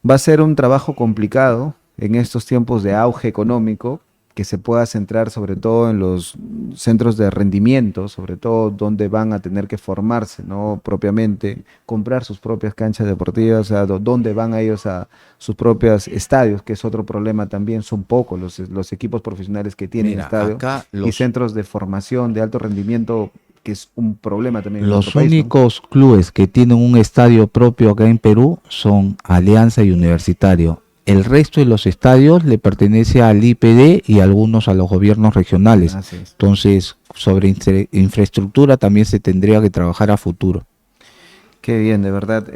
va a ser un trabajo complicado en estos tiempos de auge económico, que se pueda centrar sobre todo en los centros de rendimiento, sobre todo donde van a tener que formarse, ¿no? Propiamente, comprar sus propias canchas deportivas, o sea, donde van a ellos a sus propios estadios, que es otro problema también, son pocos los equipos profesionales que tienen Mira, estadio, acá y centros de formación de alto rendimiento, que es un problema también en nuestro los país, ¿no? únicos clubes que tienen un estadio propio acá en Perú son Alianza y Universitario. El resto de los estadios le pertenece al IPD y algunos a los gobiernos regionales. Así es. Entonces, sobre infraestructura también se tendría que trabajar a futuro. Qué bien, de verdad.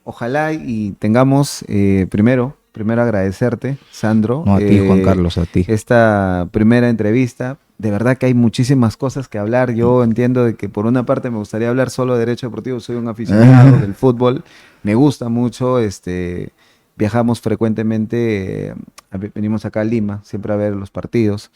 Ojalá y tengamos, primero agradecerte, Sandro, No a ti, Juan Carlos, a ti. esta primera entrevista. De verdad que hay muchísimas cosas que hablar. Yo entiendo de que por una parte me gustaría hablar solo de derecho deportivo. Soy un aficionado del fútbol. Me gusta mucho. Viajamos frecuentemente. Venimos acá a Lima, siempre a ver los partidos.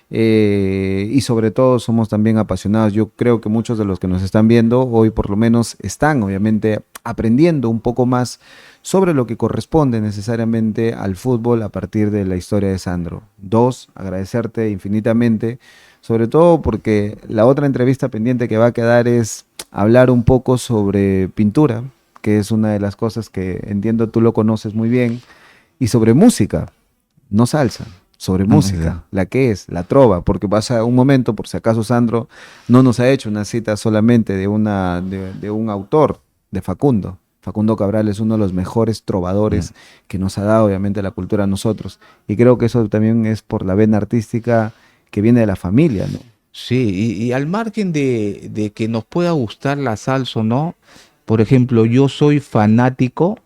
Y sobre todo somos también apasionados. Yo creo que muchos de los que nos están viendo hoy por lo menos están obviamente aprendiendo un poco más sobre lo que corresponde necesariamente al fútbol a partir de la historia de Sandro. Dos, agradecerte infinitamente, sobre todo porque la otra entrevista pendiente que va a quedar es hablar un poco sobre pintura, que es una de las cosas que entiendo tú lo conoces muy bien, y sobre música, no salsa, sobre Ah, música, ya. la que es, la trova, porque pasa un momento, por si acaso Sandro no nos ha hecho una cita solamente de un autor, de Facundo. Facundo Cabral es uno de los mejores trovadores que nos ha dado obviamente la cultura a nosotros. Y creo que eso también es por la vena artística que viene de la familia, ¿no? Sí, y al margen de que nos pueda gustar la salsa o no, por ejemplo, yo soy fanático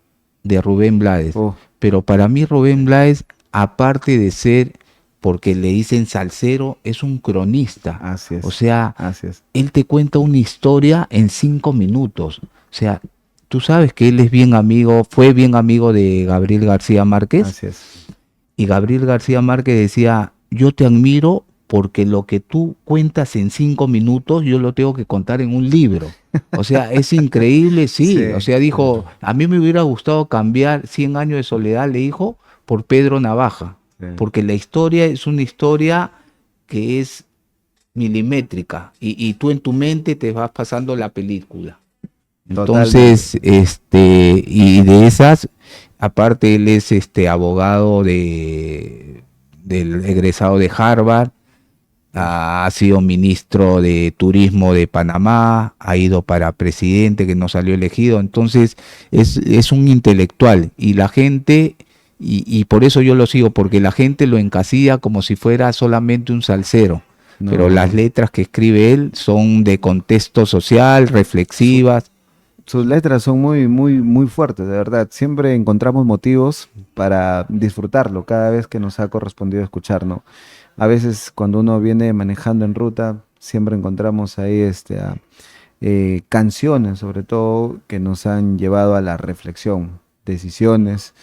de Rubén Blades, Oh, pero para mí Rubén Blades, aparte de ser, porque le dicen salsero, es un cronista. así O es, sea, así es, él te cuenta una historia en 5 minutos. O sea, tú sabes que él es bien amigo, fue bien amigo de Gabriel García Márquez, así es. y Gabriel García Márquez decía, yo te admiro porque lo que tú cuentas en 5 minutos, yo lo tengo que contar en un libro. O sea, es increíble, Sí, sí. O sea, dijo, a mí me hubiera gustado cambiar 100 años de soledad, le dijo, por Pedro Navaja. sí, Porque la historia es una historia que es milimétrica y tú en tu mente te vas pasando la película. totalmente. Entonces, y de esas, aparte él es abogado del egresado de Harvard, ha sido ministro de Turismo de Panamá, ha ido para presidente que no salió elegido, entonces es un intelectual y la gente, y por eso yo lo sigo, porque la gente lo encasilla como si fuera solamente un salsero, pero las No, letras que escribe él son de contexto social, su- reflexivas. sus letras son muy, muy, muy fuertes, de verdad. Siempre encontramos motivos para disfrutarlo cada vez que nos ha correspondido escuchar, ¿no? A veces cuando uno viene manejando en ruta, siempre encontramos ahí canciones, sobre todo, que nos han llevado a la reflexión, decisiones.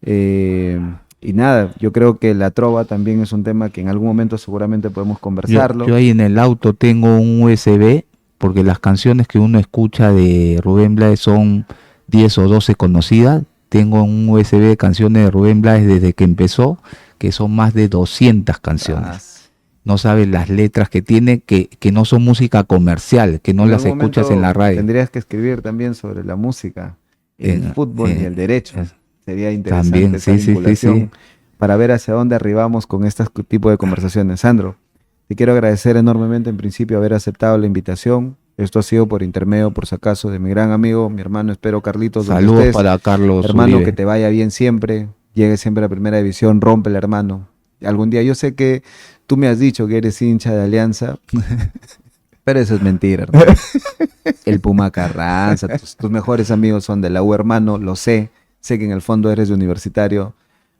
eh, y nada, yo creo que la trova también es un tema que en algún momento seguramente podemos Yo conversarlo. ahí en el auto tengo un USB, porque las canciones que uno escucha de Rubén Blades son 10 o 12 conocidas. Tengo un USB de canciones de Rubén Blades desde que empezó, que son más de 200 Ah, canciones. No sabes las letras que tiene, que no son música comercial, que no en las algún escuchas en la momento radio. tendrías que escribir también sobre la música, el En- fútbol y en- el derecho. es- Sería interesante También, esa sí, sí, sí, sí. vinculación para ver hacia dónde arribamos con este tipo de conversaciones. Sandro, Te quiero agradecer enormemente en principio haber aceptado la invitación. Esto ha sido por intermedio, por si acaso, de mi gran amigo, mi hermano, espero Carlitos, donde Saludos estés. para Carlos Hermano, Uribe. que te vaya bien siempre, llegue siempre a primera división, rómpela, hermano. Algún día, yo sé que tú me has dicho que eres hincha de Alianza, pero eso es mentira, hermano. El Puma Carranza, tus mejores amigos son de la U, hermano, lo sé que en el fondo eres de Universitario,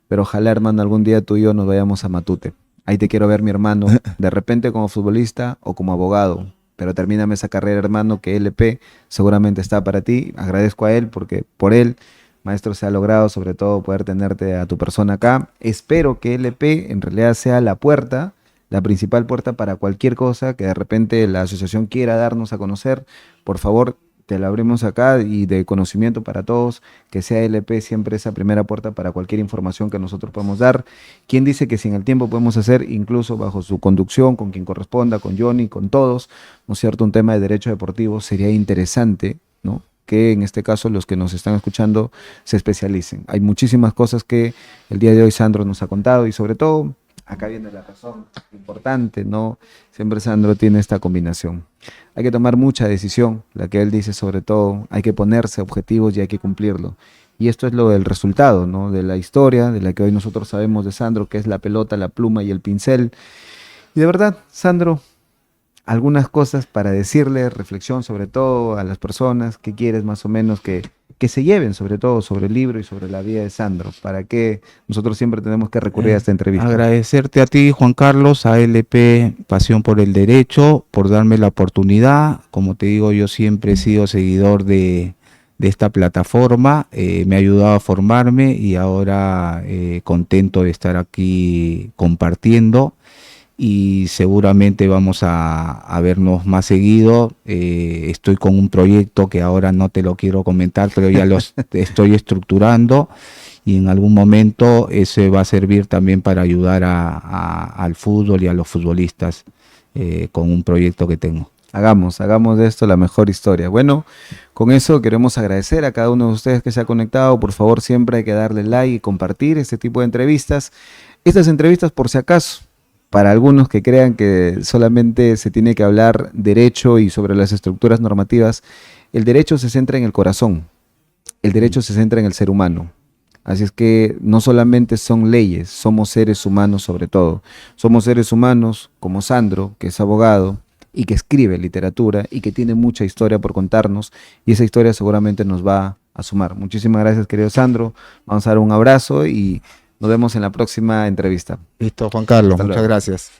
pero ojalá, hermano, algún día tú y yo nos vayamos a Matute. Ahí te quiero ver, mi hermano, de repente como futbolista o como abogado, pero termíname esa carrera, hermano, que LP seguramente está para ti. Agradezco a él porque por él, maestro, se ha logrado sobre todo poder tenerte a tu persona acá. Espero que LP en realidad sea la puerta, la principal puerta para cualquier cosa que de repente la asociación quiera darnos a conocer. Por favor, te la abrimos acá y de conocimiento para todos, que sea LP siempre esa primera puerta para cualquier información que nosotros podamos dar. ¿Quién dice que si en el tiempo podemos hacer, incluso bajo su conducción, con quien corresponda, con Johnny, con todos, ¿no es cierto? Un tema de derecho deportivo sería interesante, ¿no? Que en este caso los que nos están escuchando se especialicen. Hay muchísimas cosas que el día de hoy Sandro nos ha contado y sobre todo, acá viene la razón importante, ¿no? Siempre Sandro tiene esta combinación. Hay que tomar mucha decisión, la que él dice sobre todo, hay que ponerse objetivos y hay que cumplirlo. Y esto es lo del resultado, ¿no? De la historia, de la que hoy nosotros sabemos de Sandro, que es la pelota, la pluma y el pincel. Y de verdad, Sandro, algunas cosas para decirle, reflexión sobre todo a las personas que quieres más o menos que se lleven sobre todo sobre el libro y sobre la vida de Sandro, para que nosotros siempre tenemos que recurrir a esta entrevista. Agradecerte a ti, Juan Carlos, a LP Pasión por el Derecho, por darme la oportunidad. Como te digo, yo siempre he sido seguidor de esta plataforma, me ha ayudado a formarme y ahora contento de estar aquí compartiendo. Y seguramente vamos a vernos más seguido. Estoy con un proyecto que ahora no te lo quiero comentar, pero ya lo estoy estructurando y en algún momento ese va a servir también para ayudar al fútbol y a los futbolistas con un proyecto que tengo. Hagamos de esto la mejor historia. Bueno, con eso queremos agradecer a cada uno de ustedes que se ha conectado. Por favor, siempre hay que darle like y compartir este tipo de entrevistas. Estas entrevistas, por si acaso, para algunos que crean que solamente se tiene que hablar derecho y sobre las estructuras normativas, el derecho se centra en el corazón, el derecho se centra en el ser humano. Así es que no solamente son leyes, somos seres humanos sobre todo. Somos seres humanos como Sandro, que es abogado y que escribe literatura y que tiene mucha historia por contarnos y esa historia seguramente nos va a sumar. Muchísimas gracias, querido Sandro. Vamos a dar un abrazo y nos vemos en la próxima entrevista. Listo, Juan Carlos, Hasta muchas luego. gracias.